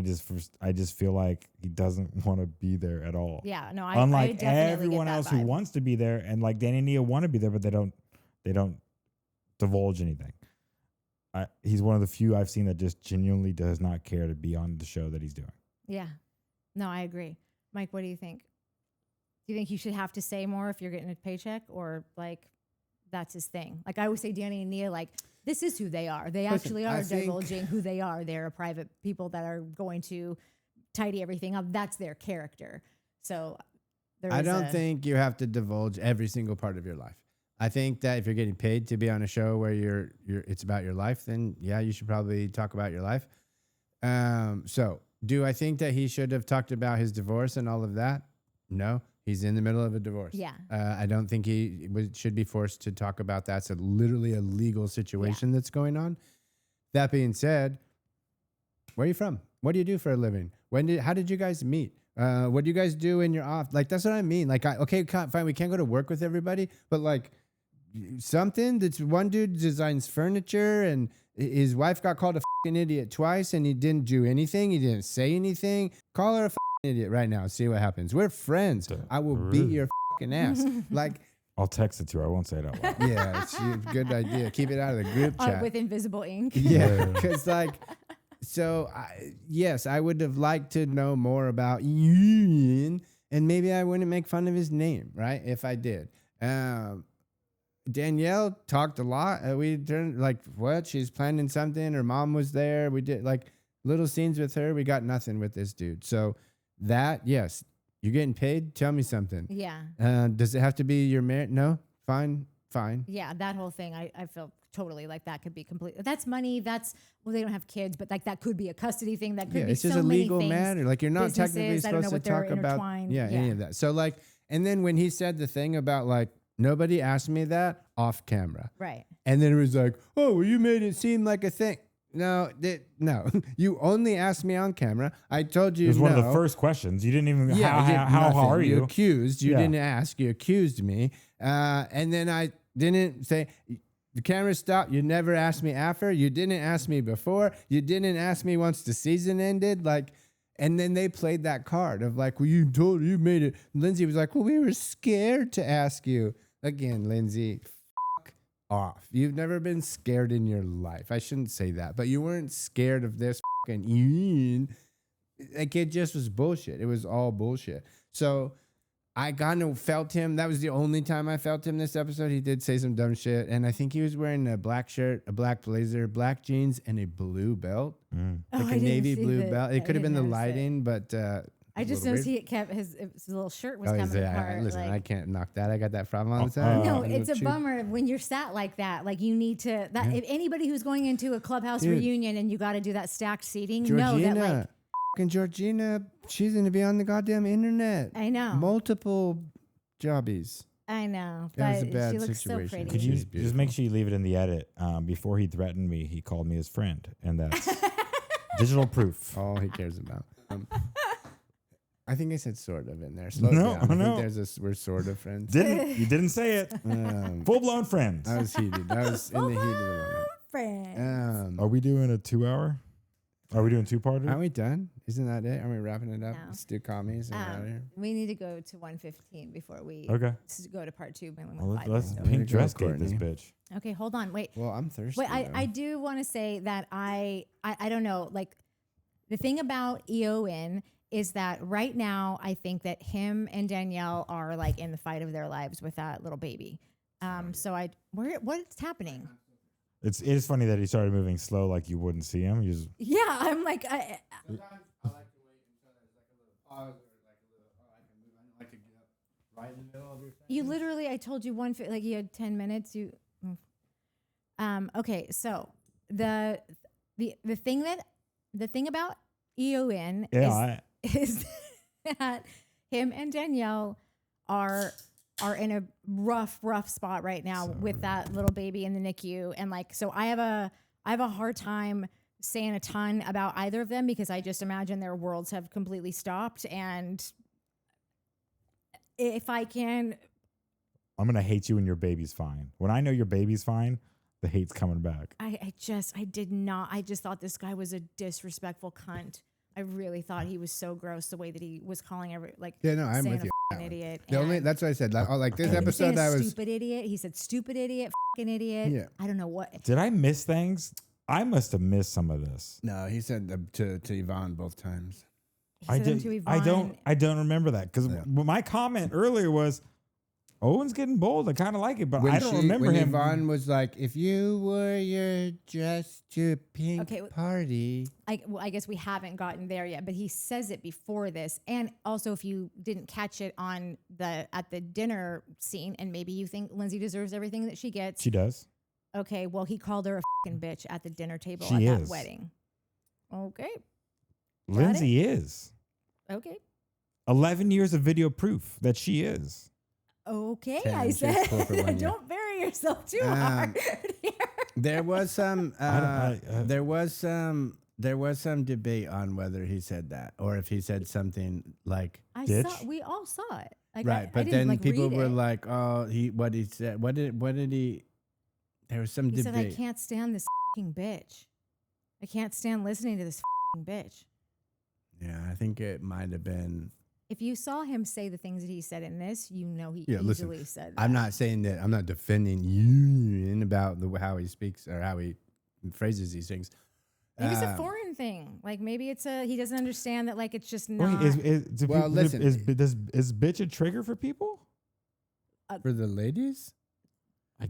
S2: I just feel like he doesn't want to be there at all.
S1: Yeah, no,
S2: unlike
S1: I
S2: everyone else who wants to be there, and like Danny and Nia want to be there, but they don't divulge anything. He's one of the few I've seen that just genuinely does not care to be on the show that he's doing.
S1: Yeah, no, I agree. Mike, what do you think? Do you think you should have to say more if you're getting a paycheck, or like that's his thing? Like I always say, Danny and Nia, like. This is who they are. They actually are divulging who they are. They're a private people that are going to tidy everything up. That's their character. So
S3: I don't think you have to divulge every single part of your life. I think that if you're getting paid to be on a show where it's about your life, then yeah, you should probably talk about your life. So do I think that he should have talked about his divorce and all of that? No. He's in the middle of a divorce.
S1: Yeah.
S3: I don't think he should be forced to talk about that. It's literally a legal situation that's going on. That being said, where are you from? What do you do for a living? How did you guys meet? What do you guys do in your off? Like, that's what I mean. Like, fine, we can't go to work with everybody, but like something that's one dude designs furniture and his wife got called a fucking idiot twice and he didn't do anything. He didn't say anything. Call her a idiot right now. See what happens. We're friends. I will beat your fucking ass. Like,
S2: I'll text it to her. I won't say it out loud.
S3: Yeah, it's a good idea. Keep it out of the group chat
S1: with invisible ink.
S3: Yeah, because like, so yes, I would have liked to know more about Eoin, and maybe I wouldn't make fun of his name, right? If I did. Danielle talked a lot. We turned like, what? She's planning something. Her mom was there. We did like little scenes with her. We got nothing with this dude. So. That, yes, You getting paid? Tell me something.
S1: Yeah.
S3: Does it have to be your marriage? No? Fine.
S1: Yeah, that whole thing, I feel totally like that could be complete. That's money. Well, they don't have kids, but like that could be a custody thing. That could be
S3: it's just
S1: so
S3: a
S1: many
S3: legal
S1: things.
S3: matter. Like you're not technically
S1: Businesses, I don't know
S3: supposed to
S1: what they're
S3: talk about
S1: intertwined.
S3: any of that. So like, and then when he said the thing about like nobody asked me that off camera,
S1: Right.
S3: and then it was like, oh, well, you made it seem like a thing. No, no. You only asked me on camera. I told you.
S2: It was one of the first questions. You didn't even.
S3: Yeah,
S2: How are you?
S3: You accused. You
S2: Yeah.
S3: didn't ask. You accused me. And then I didn't say. The camera stopped. You never asked me after. You didn't ask me before. You didn't ask me once the season ended. Like, and then they played that card of like, well, you made it. Lindsay was like, well, we were scared to ask you again, Lindsay. Off. You've never been scared in your life. I shouldn't say that, but you weren't scared of this fucking Eoin. Like it just was bullshit. It was all bullshit. So I kind of felt him. That was the only time I felt him this episode. He did say some dumb shit, and I think he was wearing a black shirt, a black blazer, black jeans, and a blue belt, like a navy blue belt. It could have been the lighting, but
S1: I just noticed he kept his little shirt was coming apart.
S3: Listen,
S1: like,
S3: I can't knock that. I got that problem all the time.
S1: no, it's a bummer when you're sat like that. Like you need to. If anybody who's going into a clubhouse reunion and you got to do that stacked seating, know that like
S3: fucking Georgina, she's gonna be on the goddamn internet.
S1: I know
S3: multiple jobbies.
S1: I know,
S3: That was
S1: but
S3: a bad
S1: she looks
S3: situation.
S1: so pretty.
S2: Could you just make sure you leave it in the edit? Before he threatened me, he called me his friend, and that's digital proof.
S3: All he cares about. I think I said sort of in there. Slow
S2: No,
S3: down. I
S2: no.
S3: think we're sort of friends.
S2: You didn't say it. Full blown friends.
S3: I was heated. I was in the heat of the moment.
S1: Friend.
S2: Are we doing a 2 hour? Are we doing 2-parter?
S3: Are we done? Isn't that it? Are we wrapping it up?
S1: No.
S3: Let's do commies and out of here.
S1: We need to go to 1:15 before we go to part 2.
S2: Well, let's
S3: Way
S2: pink
S3: to go,
S2: dress date this
S3: Courtney.
S2: bitch.
S1: Okay, hold on. Wait.
S3: Well, I'm thirsty.
S1: Wait, I do want to say that I don't know. Like the thing about Eoin is that right now I think that him and Danielle are like in the fight of their lives with that little baby. So what's happening?
S2: It is funny that he started moving slow, like you wouldn't see him.
S1: Yeah, I'm like
S3: Sometimes I like to wait until there's like a little pause or like a little, I can move. I don't like to get up right in the middle of your thing.
S1: you literally. I told you like you had 10 minutes. Okay, so the thing about Eoin is that him and Danielle are in a rough spot right now with that little baby in the NICU, and like so I have a hard time saying a ton about either of them because I just imagine their worlds have completely stopped, and if I can,
S2: I'm gonna hate you when your baby's fine. When I know your baby's fine, the hate's coming back.
S1: I just thought this guy was a disrespectful cunt. I really thought he was so gross the way that he was calling I'm
S3: with you.
S1: An idiot.
S3: That's what I said. Like this episode, I was
S1: stupid idiot. He said stupid idiot, fucking idiot.
S3: Yeah.
S1: I don't know what.
S2: Did I miss things? I must have missed some of this.
S3: No, he said to Yvonne both times.
S1: He said them to Yvonne.
S2: I don't remember that because my comment earlier was Owen's getting bold. I kind of like it, but I don't remember
S3: when
S2: him.
S3: Yvonne was like, "If you wore your dress to a pink party,"
S1: I guess we haven't gotten there yet, but he says it before this, and also if you didn't catch it at the dinner scene, and maybe you think Lindsay deserves everything that she gets.
S2: She does.
S1: Okay, well he called her a fucking bitch at the dinner table
S2: She
S1: at
S2: is.
S1: that wedding. Okay.
S2: Lindsay is.
S1: Okay.
S2: 11 years of video proof that she is.
S1: Okay,
S3: 10,
S1: I
S3: just
S1: said,
S3: pull for 1 year.
S1: don't bury yourself too hard here.
S3: There was some. There was some debate on whether he said that or if he said something like
S1: We all saw it. Like,
S3: right, but then people were like, "Oh, what he said? What did he?" There was some
S1: he
S3: debate.
S1: said, "I can't stand this fucking bitch. I can't stand listening to this fucking bitch."
S3: Yeah, I think it might have been.
S1: If you saw him say the things that he said in this, he
S3: listen,
S1: easily said that.
S3: I'm not saying that. I'm not defending you about how he speaks or how he phrases these things.
S1: Maybe it's a foreign thing. Like maybe he doesn't understand that. Like it's just not.
S2: Listen, is bitch a trigger for people?
S3: For the ladies?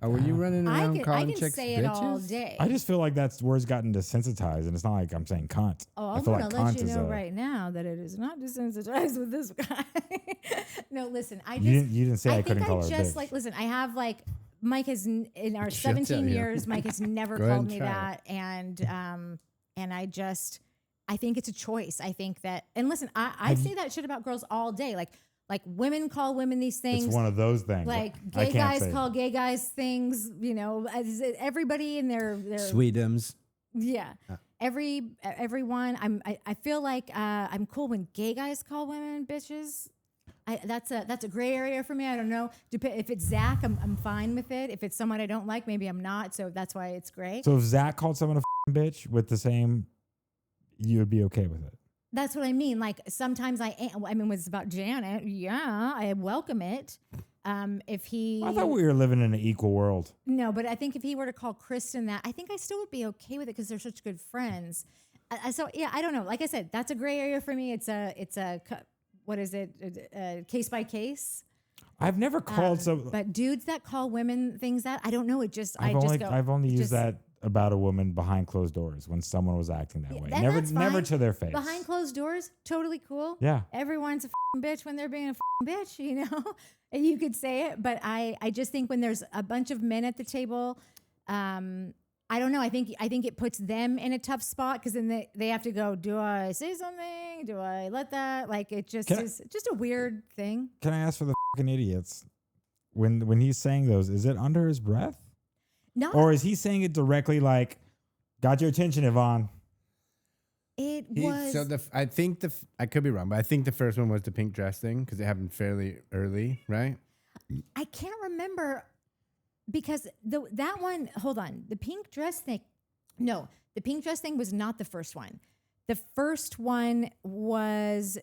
S3: Were you running around
S1: I
S3: calling
S1: can
S3: chicks
S1: say
S3: bitches?
S1: it all day.
S2: I just feel like that's where it's gotten desensitized, and it's not like I'm saying cunt.
S1: Oh,
S2: I
S1: I'm
S2: feel
S1: going
S2: like
S1: to let
S2: cunt
S1: you
S2: is
S1: know
S2: a,
S1: right now that it is not desensitized with this guy. No, listen,
S2: you didn't say I
S1: think
S2: couldn't call
S1: I
S2: her a
S1: just
S2: bitch.
S1: like, listen, I have like, Mike has, in our
S3: She'll tell
S1: 17
S3: you.
S1: years, Mike has never
S3: Go ahead
S1: called
S3: and
S1: me
S3: try
S1: that. And I think it's a choice. I think that, and listen, I say that shit about girls all day. Like women call women these things.
S2: It's one of those things.
S1: Like
S2: I
S1: gay
S2: can't
S1: guys
S2: say
S1: call gay guys things, everybody in their
S3: Sweetums.
S1: yeah. Everyone. I feel like I'm cool when gay guys call women bitches. That's a gray area for me. I don't know. If it's Zach, I'm fine with it. If it's someone I don't like, maybe I'm not. So that's why it's gray.
S2: So if Zach called someone a bitch with the same, you would be okay with it.
S1: That's what I mean. Like sometimes when it's about Janet, yeah, I welcome it. If he,
S2: I thought we were living in an equal world.
S1: no, but I think if he were to call Kristen that, I think I still would be okay with it because they're such good friends. So yeah, I don't know. Like I said, that's a gray area for me. It's a what is it? Case by case.
S2: I've never called some.
S1: But dudes that call women things that, I don't know.
S2: I've only used that about a woman behind closed doors when someone was acting that way. Never to their face.
S1: Behind closed doors, totally cool.
S2: Yeah.
S1: Everyone's a bitch when they're being a bitch, and you could say it. But I just think when there's a bunch of men at the table, I don't know. I think it puts them in a tough spot because then they have to go, do I say something? Do I let that? Like it just is just a weird thing.
S2: Can I ask for the fucking idiots? When he's saying those, is it under his breath?
S1: No.
S2: Or is he saying it directly like, got your attention, Yvonne?
S1: It was.
S3: So I think I could be wrong, but I think the first one was the pink dress thing because it happened fairly early, right?
S1: I can't remember because that one. Hold on, the pink dress thing. No, the pink dress thing was not the first one. The first one was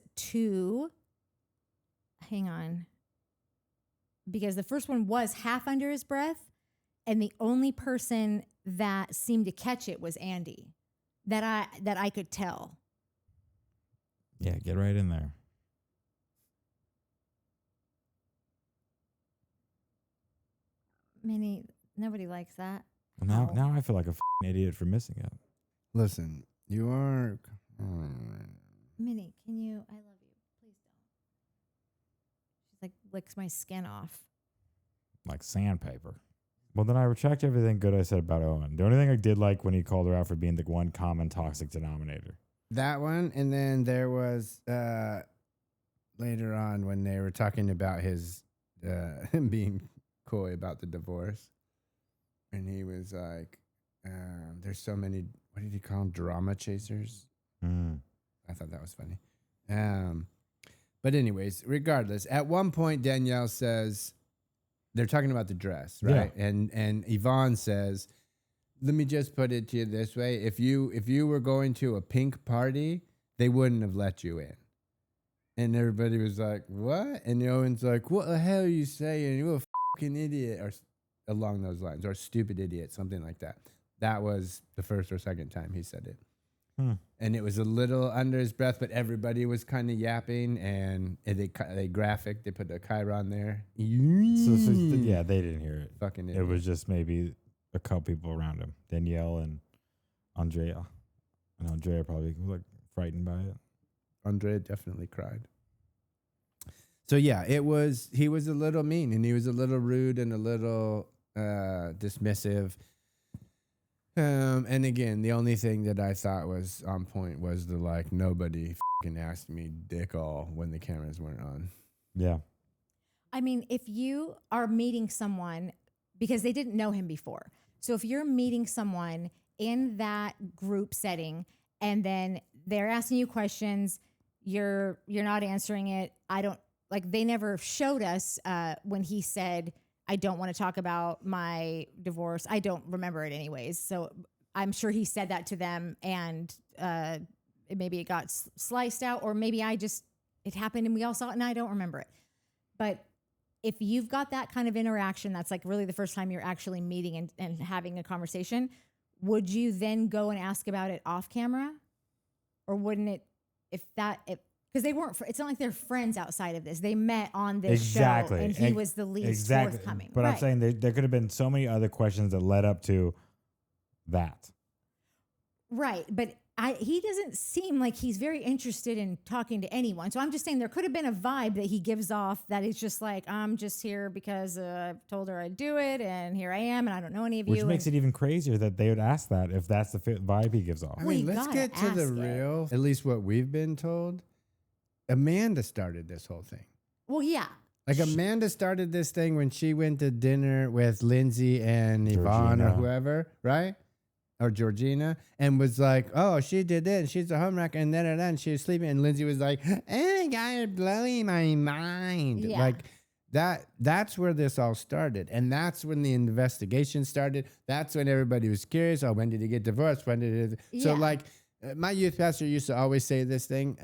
S1: hang on, because the first one was half under his breath, and the only person that seemed to catch it was Andy. That I could tell.
S2: Yeah, get right in there.
S1: Nobody likes that.
S2: Well, now I feel like a idiot for missing it.
S3: Listen, you are.
S1: Minnie, can you? I love you. Please don't. She's like licks my skin off.
S2: Like sandpaper. Well, then I retract everything good I said about Owen. The only thing I did like when he called her out for being the one common toxic denominator.
S3: That one, and then there was later on when they were talking about his him being coy about the divorce, and he was like, "There's so many. What did he call them? Drama chasers." I thought that was funny. But anyways, regardless, at one point Danielle says they're talking about the dress, right? Yeah. And Yvonne says, "Let me just put it to you this way: if you were going to a pink party, they wouldn't have let you in." And everybody was like, "What?" And Eoin's like, "What the hell are you saying? You're a fucking idiot," or along those lines, or stupid idiot, something like that. That was the first or second time he said it. And it was a little under his breath, but everybody was kind of yapping, and they put a chyron there.
S2: So yeah, they didn't hear it.
S3: Fucking idiot.
S2: It was just maybe a couple people around him, Danielle and Andrea. And Andrea probably was like frightened by it.
S3: Andrea definitely cried. So yeah, he was a little mean, and he was a little rude and a little dismissive. And again, the only thing that I thought was on point was the like, nobody fucking asked me dick all when the cameras weren't on.
S2: Yeah.
S1: I mean, if you are meeting someone because they didn't know him before. So if you're meeting someone in that group setting and then they're asking you questions, you're not answering it. They never showed us when he said, "I don't want to talk about my divorce." I don't remember it anyways. So I'm sure he said that to them and maybe it got sliced out, or maybe it happened and we all saw it and I don't remember it. But if you've got that kind of interaction, that's like really the first time you're actually meeting and having a conversation, would you then go and ask about it off camera? Or wouldn't it, because they weren't. It's not like they're friends outside of this. They met on this
S2: Exactly.
S1: show, and he was the least forthcoming.
S2: But I'm
S1: Right.
S2: saying there could have been so many other questions that led up to that.
S1: Right, but he doesn't seem like he's very interested in talking to anyone. So I'm just saying there could have been a vibe that he gives off that is just like, I'm just here because I've told her I'd do it, and here I am, and I don't know any of you.
S2: Which makes it even crazier that they would ask that if that's the vibe he gives off.
S3: I
S1: Well,
S3: mean,
S1: you
S3: let's
S1: gotta
S3: get to the
S1: ask it.
S3: real, at least what we've been told. Amanda started this whole thing.
S1: Well, yeah.
S3: Like Amanda started this thing when she went to dinner with Lindsay and Yvonne or
S2: Georgina.
S3: whoever, right? Or Georgina, and was like, "Oh, she did it. And she's a homewrecker." And then she was sleeping, and Lindsay was like, "Oh, God, you're blowing my mind."
S1: Yeah.
S3: Like that. That's where this all started, and that's when the investigation started. That's when everybody was curious. Oh, when did he get divorced? When did it? So
S1: Yeah.
S3: like, my youth pastor used to always say this thing.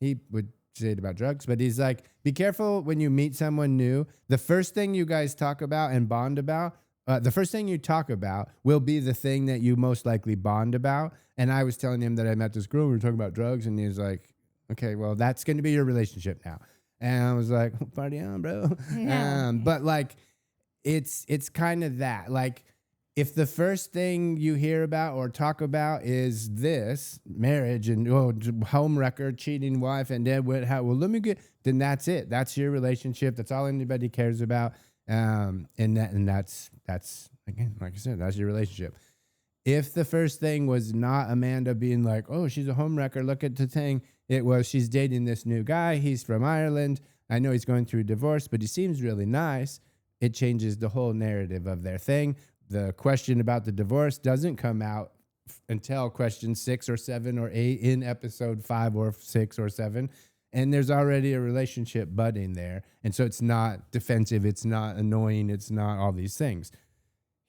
S3: He would say it about drugs, but he's like, "Be careful when you meet someone new. The first thing you guys talk about and bond about." The first thing you talk about will be the thing that you most likely bond about. And I was telling him that I met this girl, we were talking about drugs, and he was like, okay, well, that's going to be your relationship now. And I was like, party on, bro.
S1: Yeah.
S3: But like, it's kind of that. Like, if the first thing you hear about or talk about is this marriage and home wrecker, cheating wife, and then let me get, then that's it. That's your relationship. That's all anybody cares about. And that's again, like I said, that's your relationship. If the first thing was not Amanda being like, oh, she's a homewrecker, look at the thing. It was, she's dating this new guy. He's from Ireland. I know he's going through a divorce, but he seems really nice. It changes the whole narrative of their thing. The question about the divorce doesn't come out until question 6 or 7 or 8 in episode 5 or 6 or 7. And there's already a relationship budding there. And so it's not defensive. It's not annoying. It's not all these things.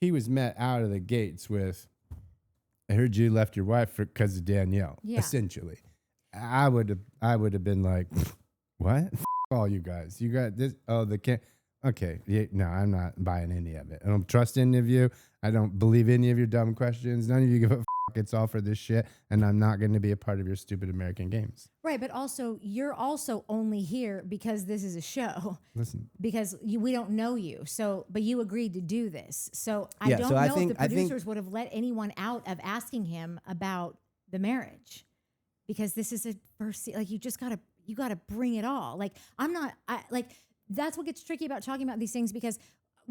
S3: He was met out of the gates with, I heard you left your wife because of Danielle,
S1: Yeah.
S3: essentially. I would have been like, what? All you guys. You got this. Oh, okay. Yeah, no, I'm not buying any of it. I don't trust any of you. I don't believe any of your dumb questions. None of you give a it's all for this shit, and I'm not going to be a part of your stupid American games.
S1: Right, but also you're also only here because this is a show.
S3: Listen,
S1: Because we don't know you, so but you agreed to do this. So I
S3: Yeah,
S1: don't
S3: so
S1: know
S3: I
S1: if
S3: think-
S1: the
S3: I think-
S1: producers would have let anyone out of asking him about the marriage, because this is a first. Like you gotta bring it all. Like that's what gets tricky about talking about these things, because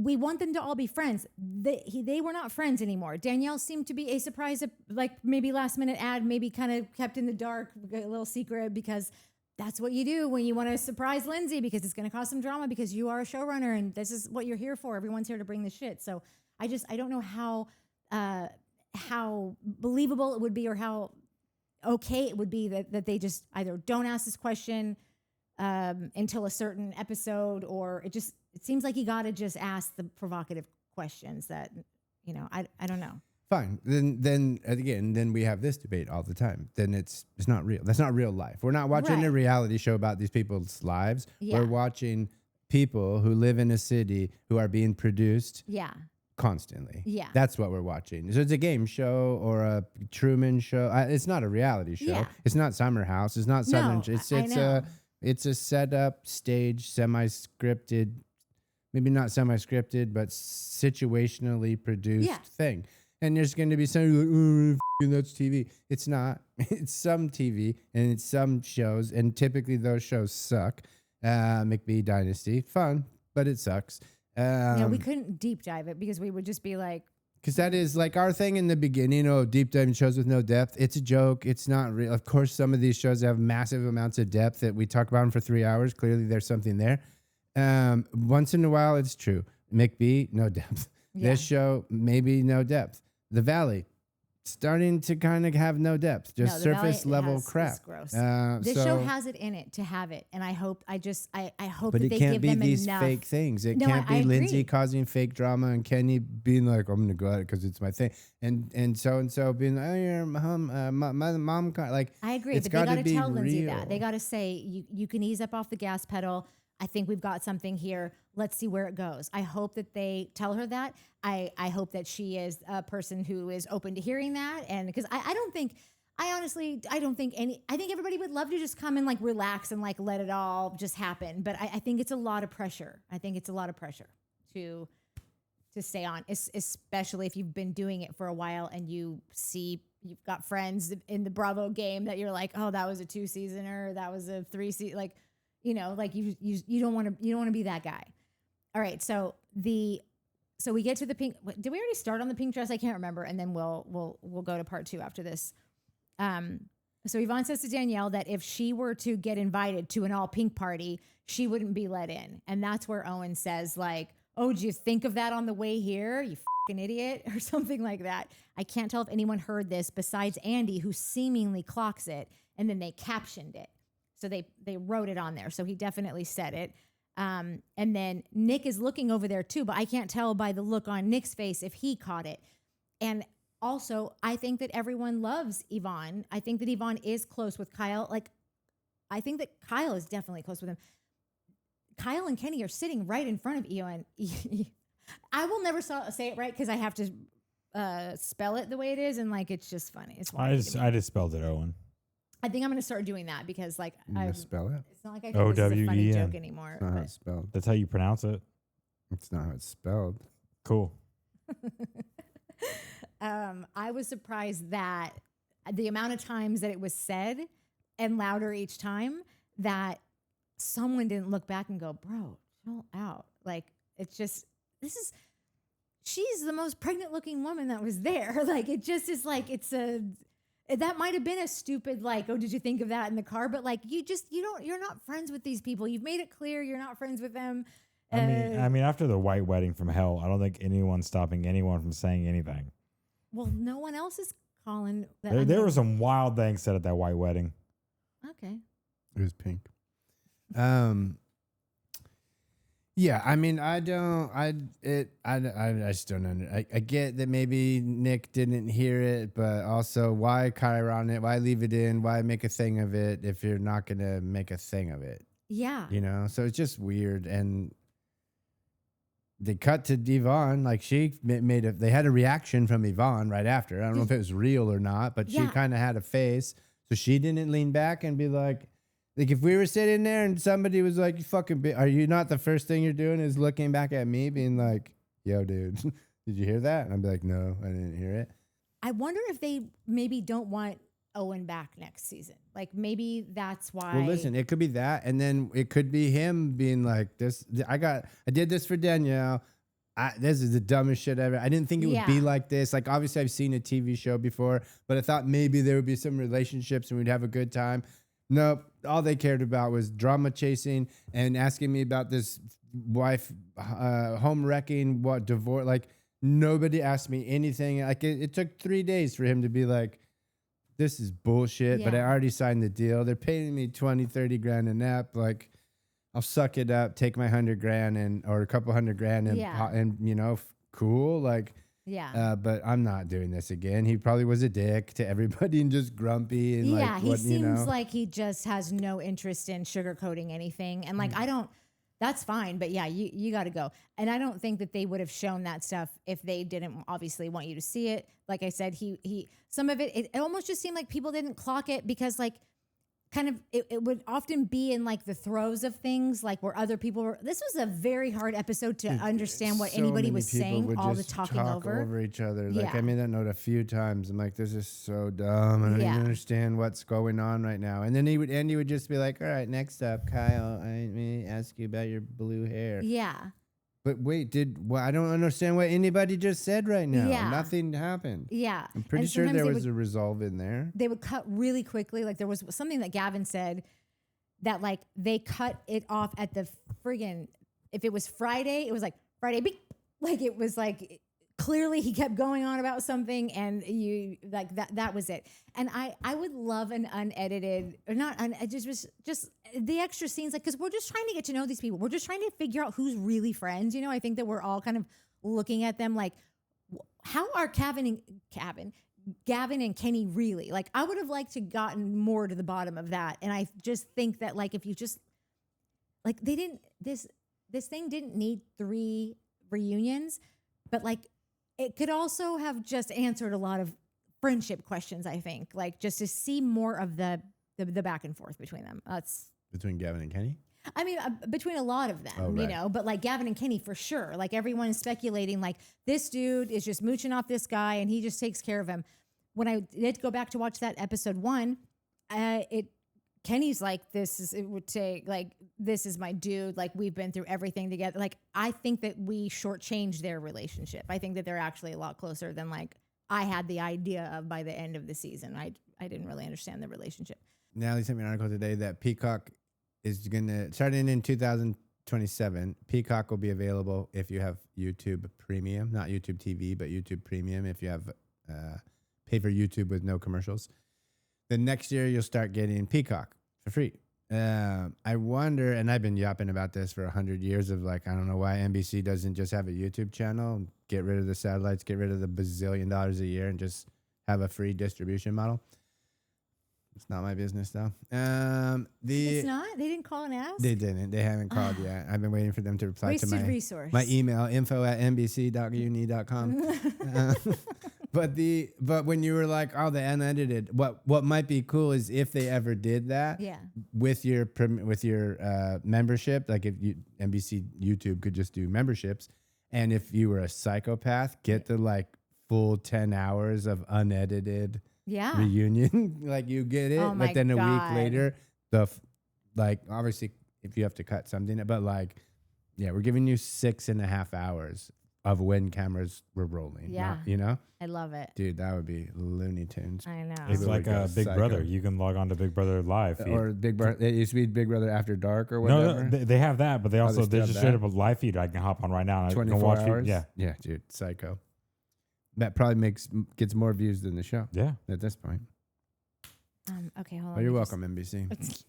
S1: we want them to all be friends. They were not friends anymore. Danielle seemed to be a surprise, like maybe last minute ad, maybe kind of kept in the dark, a little secret, because that's what you do when you want to surprise Lindsay, because it's going to cause some drama because you are a showrunner and this is what you're here for. Everyone's here to bring the shit. So I don't know how believable it would be, or how okay it would be that they just either don't ask this question until a certain episode, or it seems like you got to just ask the provocative questions that, I don't know.
S3: fine. Then again, then we have this debate all the time. Then it's not real. That's not real life. We're not watching a
S1: Right.
S3: reality show about these people's lives.
S1: Yeah.
S3: We're watching people who live in a city who are being produced
S1: Yeah.
S3: constantly.
S1: Yeah.
S3: That's what we're watching. So it's a game show or a Truman show. It's not a reality show.
S1: Yeah.
S3: It's not Summer House. It's not Southern.
S1: No,
S3: It's
S1: I know.
S3: it's a setup, stage, semi-scripted, maybe not semi-scripted, but situationally produced
S1: Yeah.
S3: thing. And there's going to be somebody like, oh, that's TV. It's not. It's some TV and it's some shows, and typically those shows suck. McBee Dynasty, fun, but it sucks.
S1: We couldn't deep dive it because we would just be like,
S3: Because that is like our thing in the beginning. Oh, deep diving shows with no depth. It's a joke. It's not real. Of course, some of these shows have massive amounts of depth that we talk about them for 3 hours. Clearly, there's something there. Once in a while, it's true. McBee, no depth.
S1: Yeah.
S3: This show, maybe no depth. The Valley, starting to kind of have no depth. Just
S1: No, The Valley
S3: surface level
S1: is
S3: crap.
S1: gross.
S3: so-
S1: this show has it in it to have it, and I hope
S3: But
S1: that
S3: it
S1: they
S3: can't
S1: give
S3: be
S1: them
S3: these
S1: enough.
S3: fake things. It
S1: No,
S3: can't
S1: I
S3: be Lindsay
S1: agree.
S3: causing fake drama and Kenny being like, I'm going to go at it because it's my thing. And so being like, oh, your mom, my mom, like,
S1: I agree,
S3: it's
S1: but they got
S3: gotta
S1: to
S3: be
S1: tell Lindsay
S3: real.
S1: that. They got to say, you can ease up off the gas pedal. I think we've got something here. Let's see where it goes. I hope that they tell her that. I hope that she is a person who is open to hearing that. And because I don't think, I don't think I think everybody would love to just come and like relax and like let it all just happen. But I think it's a lot of pressure. I think it's a lot of pressure to stay on, especially if you've been doing it for a while and you've got friends in the Bravo game that you're like, oh, that was a 2-seasoner, that was a 3-season, like, you know, like you don't want to be that guy. All right, so we get to the pink. Did we already start on the pink dress? I can't remember. And then we'll go to part 2 after this. So Yvonne says to Danielle that if she were to get invited to an all pink party, she wouldn't be let in. And that's where Owen says like, oh, did you think of that on the way here? You fucking idiot, or something like that. I can't tell if anyone heard this besides Andy, who seemingly clocks it. And then they captioned it. So they wrote it on there. So he definitely said it. And then Nick is looking over there too, but I can't tell by the look on Nick's face if he caught it. And also, I think that everyone loves Yvonne. I think that Yvonne is close with Kyle. Like, I think that Kyle is definitely close with him. Kyle and Kenny are sitting right in front of Eoin. I will never say it right because I have to spell it the way it is, and like it's just funny. It's
S2: I just spelled it Owen.
S1: I think I'm going to start doing that because like I
S3: spell it.
S1: It's not like I feel this is a funny joke anymore.
S3: It's not how it's spelled.
S2: That's how you pronounce it.
S3: It's not how it's spelled.
S2: Cool.
S1: I was surprised that the amount of times that it was said and louder each time that someone didn't look back and go, bro, chill out. Like, it's just, she's the most pregnant looking woman that was there. Like, it just is like, that might have been a stupid, like, oh, did you think of that in the car? But like, you're not friends with these people. You've made it clear you're not friends with them.
S2: I mean, after the white wedding from hell, I don't think anyone's stopping anyone from saying anything.
S1: Well, no one else is calling that.
S2: There were some wild things said at that white wedding.
S1: Okay.
S3: It was pink. Yeah, I mean, I just don't know. I get that maybe Nick didn't hear it, but also why chyron it? Why leave it in? Why make a thing of it if you're not going to make a thing of it?
S1: Yeah.
S3: You know, so it's just weird. And they cut to Yvonne, like she they had a reaction from Yvonne right after. I don't know if it was real or not, but she kind of had a face. So she didn't lean back and be like if we were sitting there and somebody was like, you fucking, are you not the first thing you're doing is looking back at me being like, yo, dude, did you hear that? And I'd be like, no, I didn't hear it.
S1: I wonder if they maybe don't want Owen back next season. Like maybe that's why.
S3: Well, listen, it could be that. And then it could be him being like this. I did this for Danielle. This is the dumbest shit ever. I didn't think it would be like this. Like, obviously I've seen a TV show before, but I thought maybe there would be some relationships and we'd have a good time. Nope. All they cared about was drama chasing and asking me about this wife, home wrecking, divorce. Like, nobody asked me anything. Like, it took 3 days for him to be like, this is bullshit, but I already signed the deal. They're paying me 20, 30 grand a nap. Like, I'll suck it up, take my 100 grand or a couple $100,000 and you know, cool. Like, but I'm not doing this again. He probably was a dick to everybody and just grumpy. And
S1: he seems like he just has no interest in sugarcoating anything. And like, that's fine. But yeah, you got to go. And I don't think that they would have shown that stuff if they didn't obviously want you to see it. Like I said, some of it almost just seemed like people didn't clock it because like, kind of it would often be in like the throes of things like where other people were. This was a very hard episode to understand what anybody was saying, all the talking over
S3: each other. Like I made that note a few times. I'm like, this is so dumb. I don't even understand what's going on right now. And then Andy would just be like, all right, next up, Kyle, let me ask you about your blue hair.
S1: Yeah.
S3: But wait, I don't understand what anybody just said right now.
S1: Yeah.
S3: Nothing happened.
S1: Yeah.
S3: I'm pretty sure there was a resolve in there.
S1: They would cut really quickly. Like there was something that Gavin said that like they cut it off at the friggin', if it was Friday, it was like Friday, beep. Like it was like clearly he kept going on about something and you like that was it. And I would love an unedited or not, just the extra scenes, like, cause we're just trying to get to know these people. We're just trying to figure out who's really friends. You know, I think that we're all kind of looking at them like, how are Gavin and Kenny really? Like, I would have liked to gotten more to the bottom of that. And I just think that like, if you just like, they didn't, this thing didn't need 3 reunions, but like, it could also have just answered a lot of friendship questions, I think, like just to see more of the back and forth between them. That's
S3: between Gavin and Kenny.
S1: I mean, between a lot of them, you know, but like Gavin and Kenny for sure. Like everyone is speculating, like this dude is just mooching off this guy and he just takes care of him. When I did go back to watch that episode 1, Kenny's like, this is my dude. Like we've been through everything together. Like I think that we shortchanged their relationship. I think that they're actually a lot closer than like I had the idea of by the end of the season. I didn't really understand the relationship.
S3: Natalie sent me an article today that Peacock is gonna starting in 2027. Peacock will be available if you have YouTube Premium, not YouTube TV, but YouTube Premium. If you have pay for YouTube with no commercials, then next year you'll start getting Peacock for free. I wonder, and I've been yapping about this for 100 years of like, I don't know why NBC doesn't just have a YouTube channel, get rid of the satellites, get rid of the bazillion dollars a year and just have a free distribution model. It's not my business though.
S1: It's not? They didn't call and ask?
S3: They didn't. They haven't called yet. I've been waiting for them to reply
S1: Wasted
S3: to
S1: resource.
S3: my email, info@nbc.uni.com. But when you were like, oh, the unedited, what might be cool is if they ever did that with your membership, like if NBC YouTube could just do memberships, and if you were a psychopath, get the like full 10 hours of unedited reunion, like you get it, but then a week later, obviously if you have to cut something, but like, yeah, we're giving you 6.5 hours of when cameras were rolling.
S1: Yeah.
S3: You know?
S1: I love it.
S3: Dude, that would be Looney Tunes.
S1: I know.
S2: It's like a Big Brother. You can log on to Big Brother Live feed.
S3: Or Big Brother. It used to be Big Brother After Dark or whatever.
S2: No, they have that, but they also,
S3: they
S2: there's just straight up a live feed I can hop on right now. And
S3: 24
S2: I can watch
S3: hours?
S2: Yeah.
S3: Yeah, dude. Psycho. That probably gets more views than the show.
S2: Yeah.
S3: At this point.
S1: Okay, hold on.
S3: Oh, you're welcome, NBC.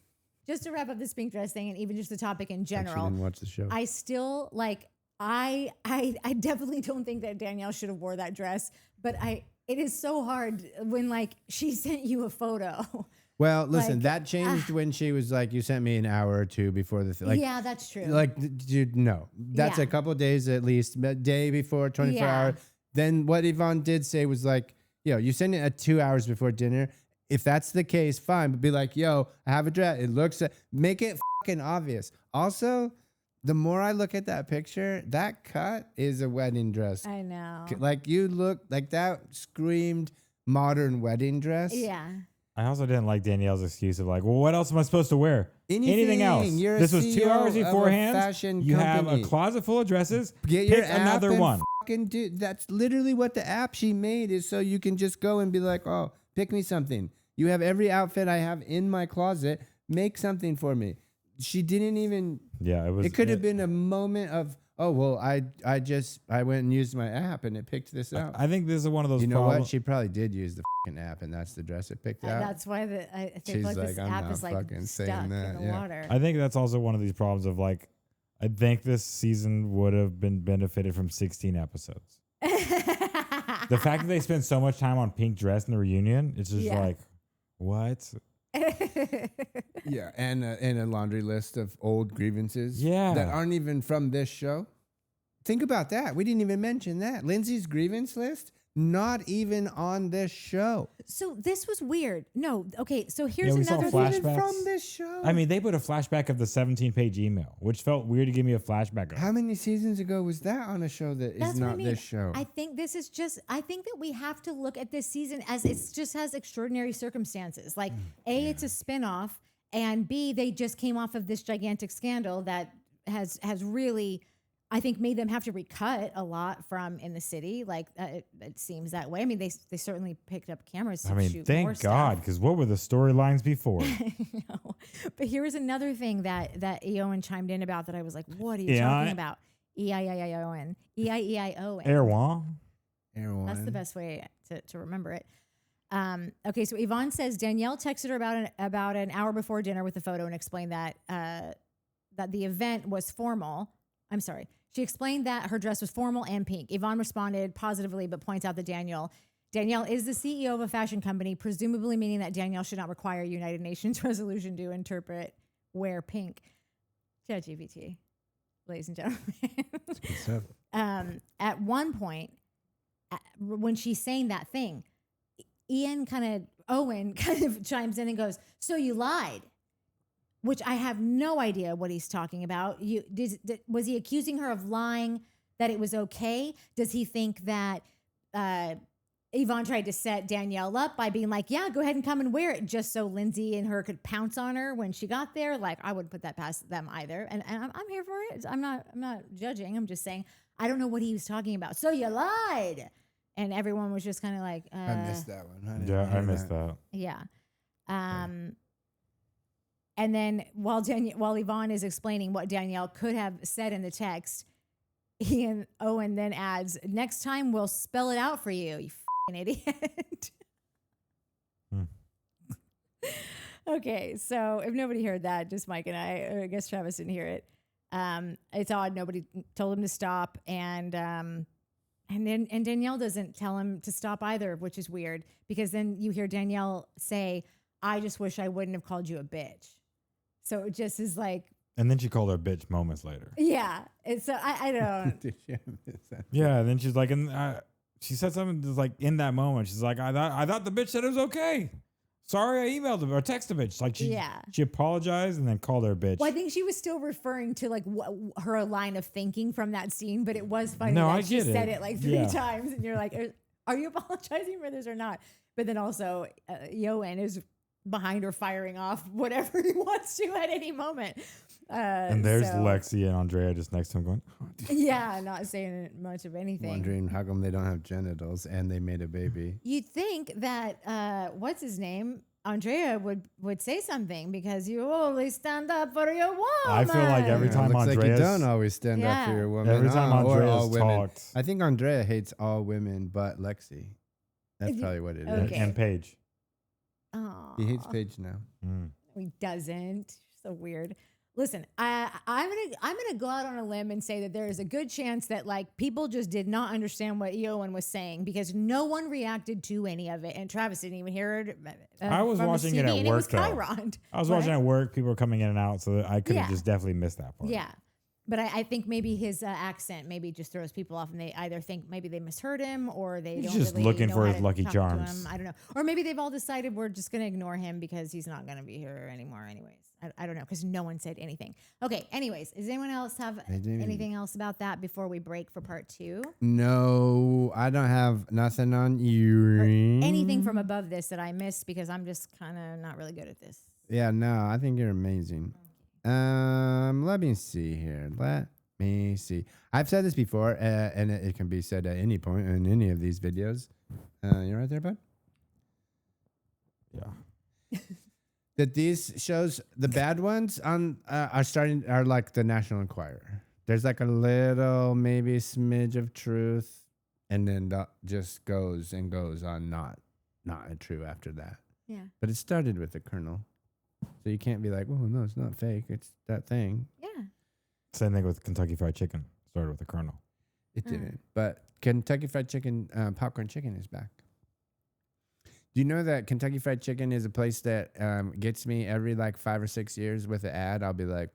S1: Just to wrap up this pink dress thing and even just the topic in
S3: Actually
S1: general.
S3: didn't watch the show.
S1: I still like I definitely don't think that Danielle should have wore that dress, but it is so hard when like she sent you a photo.
S3: Well, listen,
S1: like,
S3: that changed when she was like, you sent me an hour or two before the thing. Like,
S1: yeah, that's true.
S3: Like, dude, no. That's a couple of days at least, a day before, 24 hours. Then what Yvonne did say was like, yo, you send it at 2 hours before dinner. If that's the case, fine. But be like, yo, I have a dress. It looks, make it fucking obvious. Also, the more I look at that picture, that cut is a wedding dress.
S1: I know.
S3: Like you look like that screamed modern wedding dress.
S1: Yeah.
S2: I also didn't like Danielle's excuse of like, well, what else am I supposed to wear? Anything else? This was 2 hours beforehand. You have a closet full of dresses.
S3: Get
S2: Pick
S3: your app
S2: another
S3: and
S2: one.
S3: Fucking do. That's literally what the app she made is, so you can just go and be like, oh, pick me something. You have every outfit I have in my closet. Make something for me. She didn't even.
S2: Yeah, it was.
S3: It could have been a moment of, oh well, I went and used my app and it picked this out.
S2: I think this is one of those.
S3: You know what? She probably did use the fucking app, and that's the dress it picked out.
S1: That's why I think
S3: She's
S1: like this
S3: like, I'm
S1: app
S3: not
S1: is like
S3: fucking
S1: stuck
S3: saying that,
S1: in the water.
S2: I think that's also one of these problems of like, I think this season would have been benefited from 16 episodes. The fact that they spend so much time on pink dress in the reunion, it's just like, what?
S3: Yeah, and a laundry list of old grievances that aren't even from this show. Think about that. We didn't even mention that. Lindsay's grievance list, not even on this show.
S1: So this was weird. No, okay, so here's another
S2: thing.
S3: Even from this show.
S2: I mean, they put a flashback of the 17-page email, which felt weird to give me a flashback of.
S3: How many seasons ago was that on a show that is not this show?
S1: I think this is just, I think that we have to look at this season as it just has extraordinary circumstances. Like, A, it's a spinoff, and B, they just came off of this gigantic scandal that has really, I think, made them have to recut a lot from In the City. Like, it seems that way. I mean, they certainly picked up cameras to shoot more
S2: thank God, because what were the storylines before?
S1: No. But here's another thing that Eoin chimed in about that I was like, what are you talking about? E-I-E-I-Owen. E-I-E-I-Owen.
S2: Erwan.
S1: That's the best way to remember it. Okay, so Yvonne says Danielle texted her about an hour before dinner with a photo and explained that the event was formal. I'm sorry. She explained that her dress was formal and pink. Yvonne responded positively, but points out that Danielle is the CEO of a fashion company, presumably meaning that Danielle should not require a United Nations resolution to interpret wear pink. ChatGPT, ladies and gentlemen. At one point, when she's saying that thing, Owen kind of chimes in and goes, "So you lied," which I have no idea what he's talking about. Was he accusing her of lying that it was okay? Does he think that Yvonne tried to set Danielle up by being like, "Yeah, go ahead and come and wear it," just so Lindsay and her could pounce on her when she got there? Like, I wouldn't put that past them either. And I'm here for it. I'm not judging. I'm just saying I don't know what he was talking about. So you lied. And everyone was just kind of like,
S3: I missed that one.
S2: I missed that.
S1: Yeah. And then while Yvonne is explaining what Danielle could have said in the text, Owen then adds, "Next time we'll spell it out for you, you f***ing idiot." Okay, so if nobody heard that, just Mike and I guess Travis didn't hear it. It's odd. Nobody told him to stop. And Danielle doesn't tell him to stop either, which is weird because then you hear Danielle say, "I just wish I wouldn't have called you a bitch." So it just is like.
S2: And then she called her a bitch moments later.
S1: Yeah. And so I don't.
S3: Did you miss that?
S2: Yeah. And then she's like, she said something that's like in that moment. She's like, I thought the bitch said it was okay. Sorry, I emailed her or texted the bitch. Like she apologized and then called her a bitch.
S1: Well, I think she was still referring to like her line of thinking from that scene, but it was funny
S2: No,
S1: that
S2: I
S1: she
S2: get
S1: said
S2: it.
S1: it like 3 times, and you're like, are you apologizing for this or not? But then also, Eoin is behind her firing off whatever he wants to at any moment.
S2: And there's Lexi and Andrea just next to him going, "Oh,
S1: yeah, not saying much of anything.
S3: Wondering how come they don't have genitals and they made a baby.
S1: You'd think that what's his name, Andrea would say something because you always stand up for your woman.
S2: I feel like every time
S3: looks like you
S2: Andrea's
S3: don't always stand up for your woman.
S2: every time
S3: or
S2: Andrea's
S3: all women.
S2: talked.
S3: I think Andrea hates all women but Lexi. That's probably what it is.
S1: Okay.
S2: And Paige.
S1: Aw.
S3: He hates Paige now.
S1: He doesn't. So weird. Listen, I'm gonna go out on a limb and say that there is a good chance that like people just did not understand what Eoin was saying because no one reacted to any of it, and Travis didn't even hear it.
S2: I was watching it at
S1: and
S2: work.
S1: It was
S2: though.
S1: Chiron.
S2: I was watching at work. People were coming in and out, so I could have just definitely missed that part.
S1: Yeah. But I think maybe his accent maybe just throws people off, and they either think maybe they misheard him or they
S2: He's
S1: don't
S2: just
S1: really
S2: looking
S1: know
S2: for
S1: how
S2: his
S1: to
S2: Lucky
S1: talk to
S2: Charms.
S1: him. I don't know. Or maybe they've all decided we're just going to ignore him because he's not going to be here anymore anyways. I don't know because no one said anything. Okay, anyways, does anyone else have anything else about that before we break for part 2?
S3: No, I don't have nothing on you.
S1: Anything from above this that I missed because I'm just kind of not really good at this.
S3: Yeah, no, I think you're amazing. Let me see here. Let me see. I've said this before, and it can be said at any point in any of these videos. You right there, bud?
S2: Yeah.
S3: That these shows, the bad ones, are like the National Enquirer. There's like a little, maybe smidge of truth, and then that just goes and goes on not true after that.
S1: Yeah.
S3: But it started with the Colonel, so you can't be like, "Oh no, it's not fake. It's that thing."
S1: Yeah.
S2: Same thing with Kentucky Fried Chicken. Started with the Colonel.
S3: It didn't. But Kentucky Fried Chicken, popcorn chicken is back. Do you know that Kentucky Fried Chicken is a place that gets me every like 5 or 6 years with an ad? I'll be like,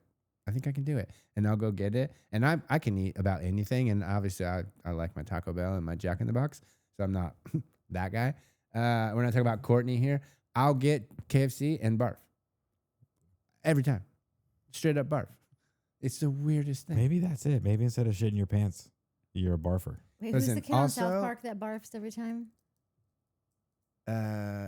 S3: I think I can do it. And I'll go get it. And I can eat about anything. And obviously I like my Taco Bell and my Jack in the Box. So I'm not that guy. When I talk about Courtney here, I'll get KFC and barf. Every time. Straight up barf. It's the weirdest thing.
S2: Maybe that's it. Maybe instead of shitting your pants, you're a barfer.
S1: Wait, who's
S3: Listen,
S1: the kid on
S3: also-
S1: South Park that barfs every time?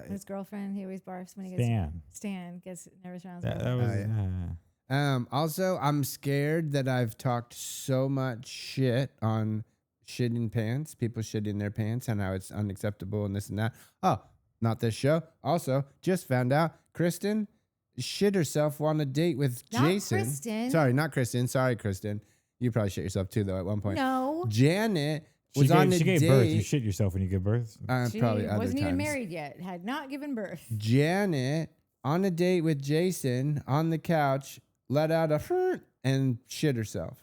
S1: His girlfriend, he always barfs when he gets Stan gets nervous around.
S2: That was
S3: Also, I'm scared that I've talked so much shit on shitting pants, people shitting their pants, and how it's unacceptable and this and that. Oh, not this show. Also, just found out Kristen shit herself on a date with
S1: Not
S3: Jason.
S1: Kristen.
S3: Sorry, not Kristen. Sorry, Kristen. You probably shit yourself too, though, at one point.
S1: No.
S3: Janet was on a
S2: she
S3: date.
S2: gave birth. You shit yourself when you give birth.
S1: She
S3: Probably other
S1: wasn't even
S3: times.
S1: married yet, had not given birth.
S3: Janet on a date with Jason on the couch, let out a and shit herself.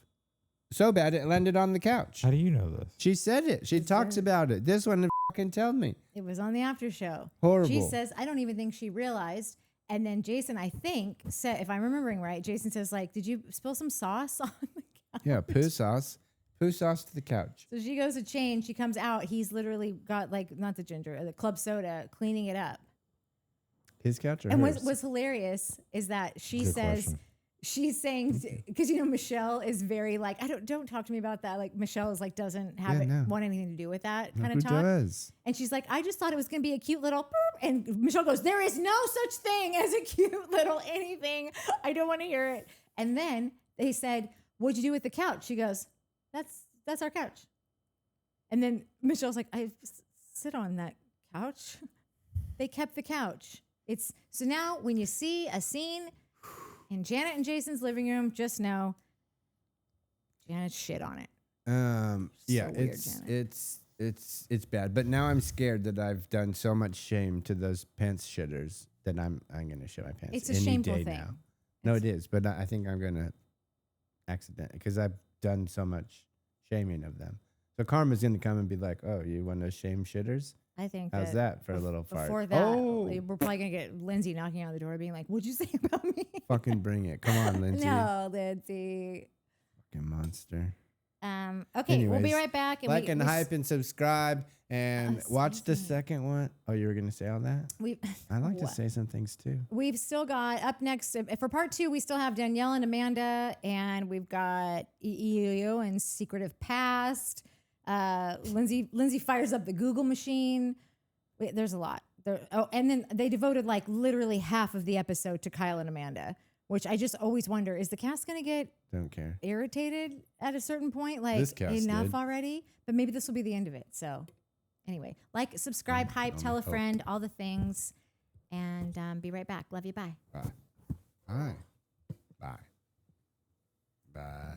S3: So bad it landed on the couch.
S2: How do you know this?
S3: She said it. She talks about it. This one fucking told me.
S1: It was on the after show.
S3: Horrible.
S1: She says, I don't even think she realized. And then Jason, I think, said, if I'm remembering right, Jason says, like, did you spill some sauce on the couch?
S3: Yeah, poo sauce. Who sauced the couch?
S1: So she goes to change. She comes out. He's literally got like, not the ginger, the club soda, cleaning it up.
S3: His couch or
S1: and
S3: hers?
S1: what's hilarious is that she
S2: Good
S1: says,
S2: question.
S1: she's saying, because Michelle is very like, don't talk to me about that. Like Michelle is like, doesn't want anything to do with that kind of talk.
S3: Who does?
S1: And she's like, I just thought it was going to be a cute little burp. And Michelle goes, there is no such thing as a cute little anything. I don't want to hear it. And then they said, what'd you do with the couch? She goes, that's our couch. And then Michelle's like, I sit on that couch. They kept the couch. So now when you see a scene in Janet and Jason's living room, just know Janet shit on it.
S3: Yeah,
S1: So weird, Janet.
S3: it's bad. But now I'm scared that I've done so much shame to those pants shitters that I'm gonna shit my pants.
S1: It's a
S3: any
S1: shameful
S3: day
S1: thing.
S3: now. No, it is. But I think I'm gonna accident because I've done so much shaming of them. So karma's gonna come and be like, "Oh, you want to shame shitters?
S1: I think
S3: How's that for a little fart?"
S1: Before that,
S3: Oh,
S1: we're probably gonna get Lindsay knocking on the door, being like, "What'd you say about me?"
S3: fucking bring it! Come on, Lindsay.
S1: No, Lindsay.
S3: Fucking monster.
S1: Okay, we'll be
S3: Anyways,
S1: right back. And
S3: Like and hype and subscribe and watch the second one. Oh, you were gonna say all that? I like to say some things too.
S1: We've still got up next for part 2. We still have Danielle and Amanda, and we've got E-I-E-I-Owen secretive past. Lindsay fires up the Google machine. There's a lot. And then they devoted like literally half of the episode to Kyle and Amanda, which I just always wonder: is the cast going to get
S3: Don't care.
S1: irritated at a certain point? Like
S3: This cast
S1: enough
S3: did.
S1: already? But maybe this will be the end of it. So anyway, like, subscribe, hype, tell a friend, all the things, and be right back. Love you. Bye.
S3: Bye. Bye. Bye. Bye.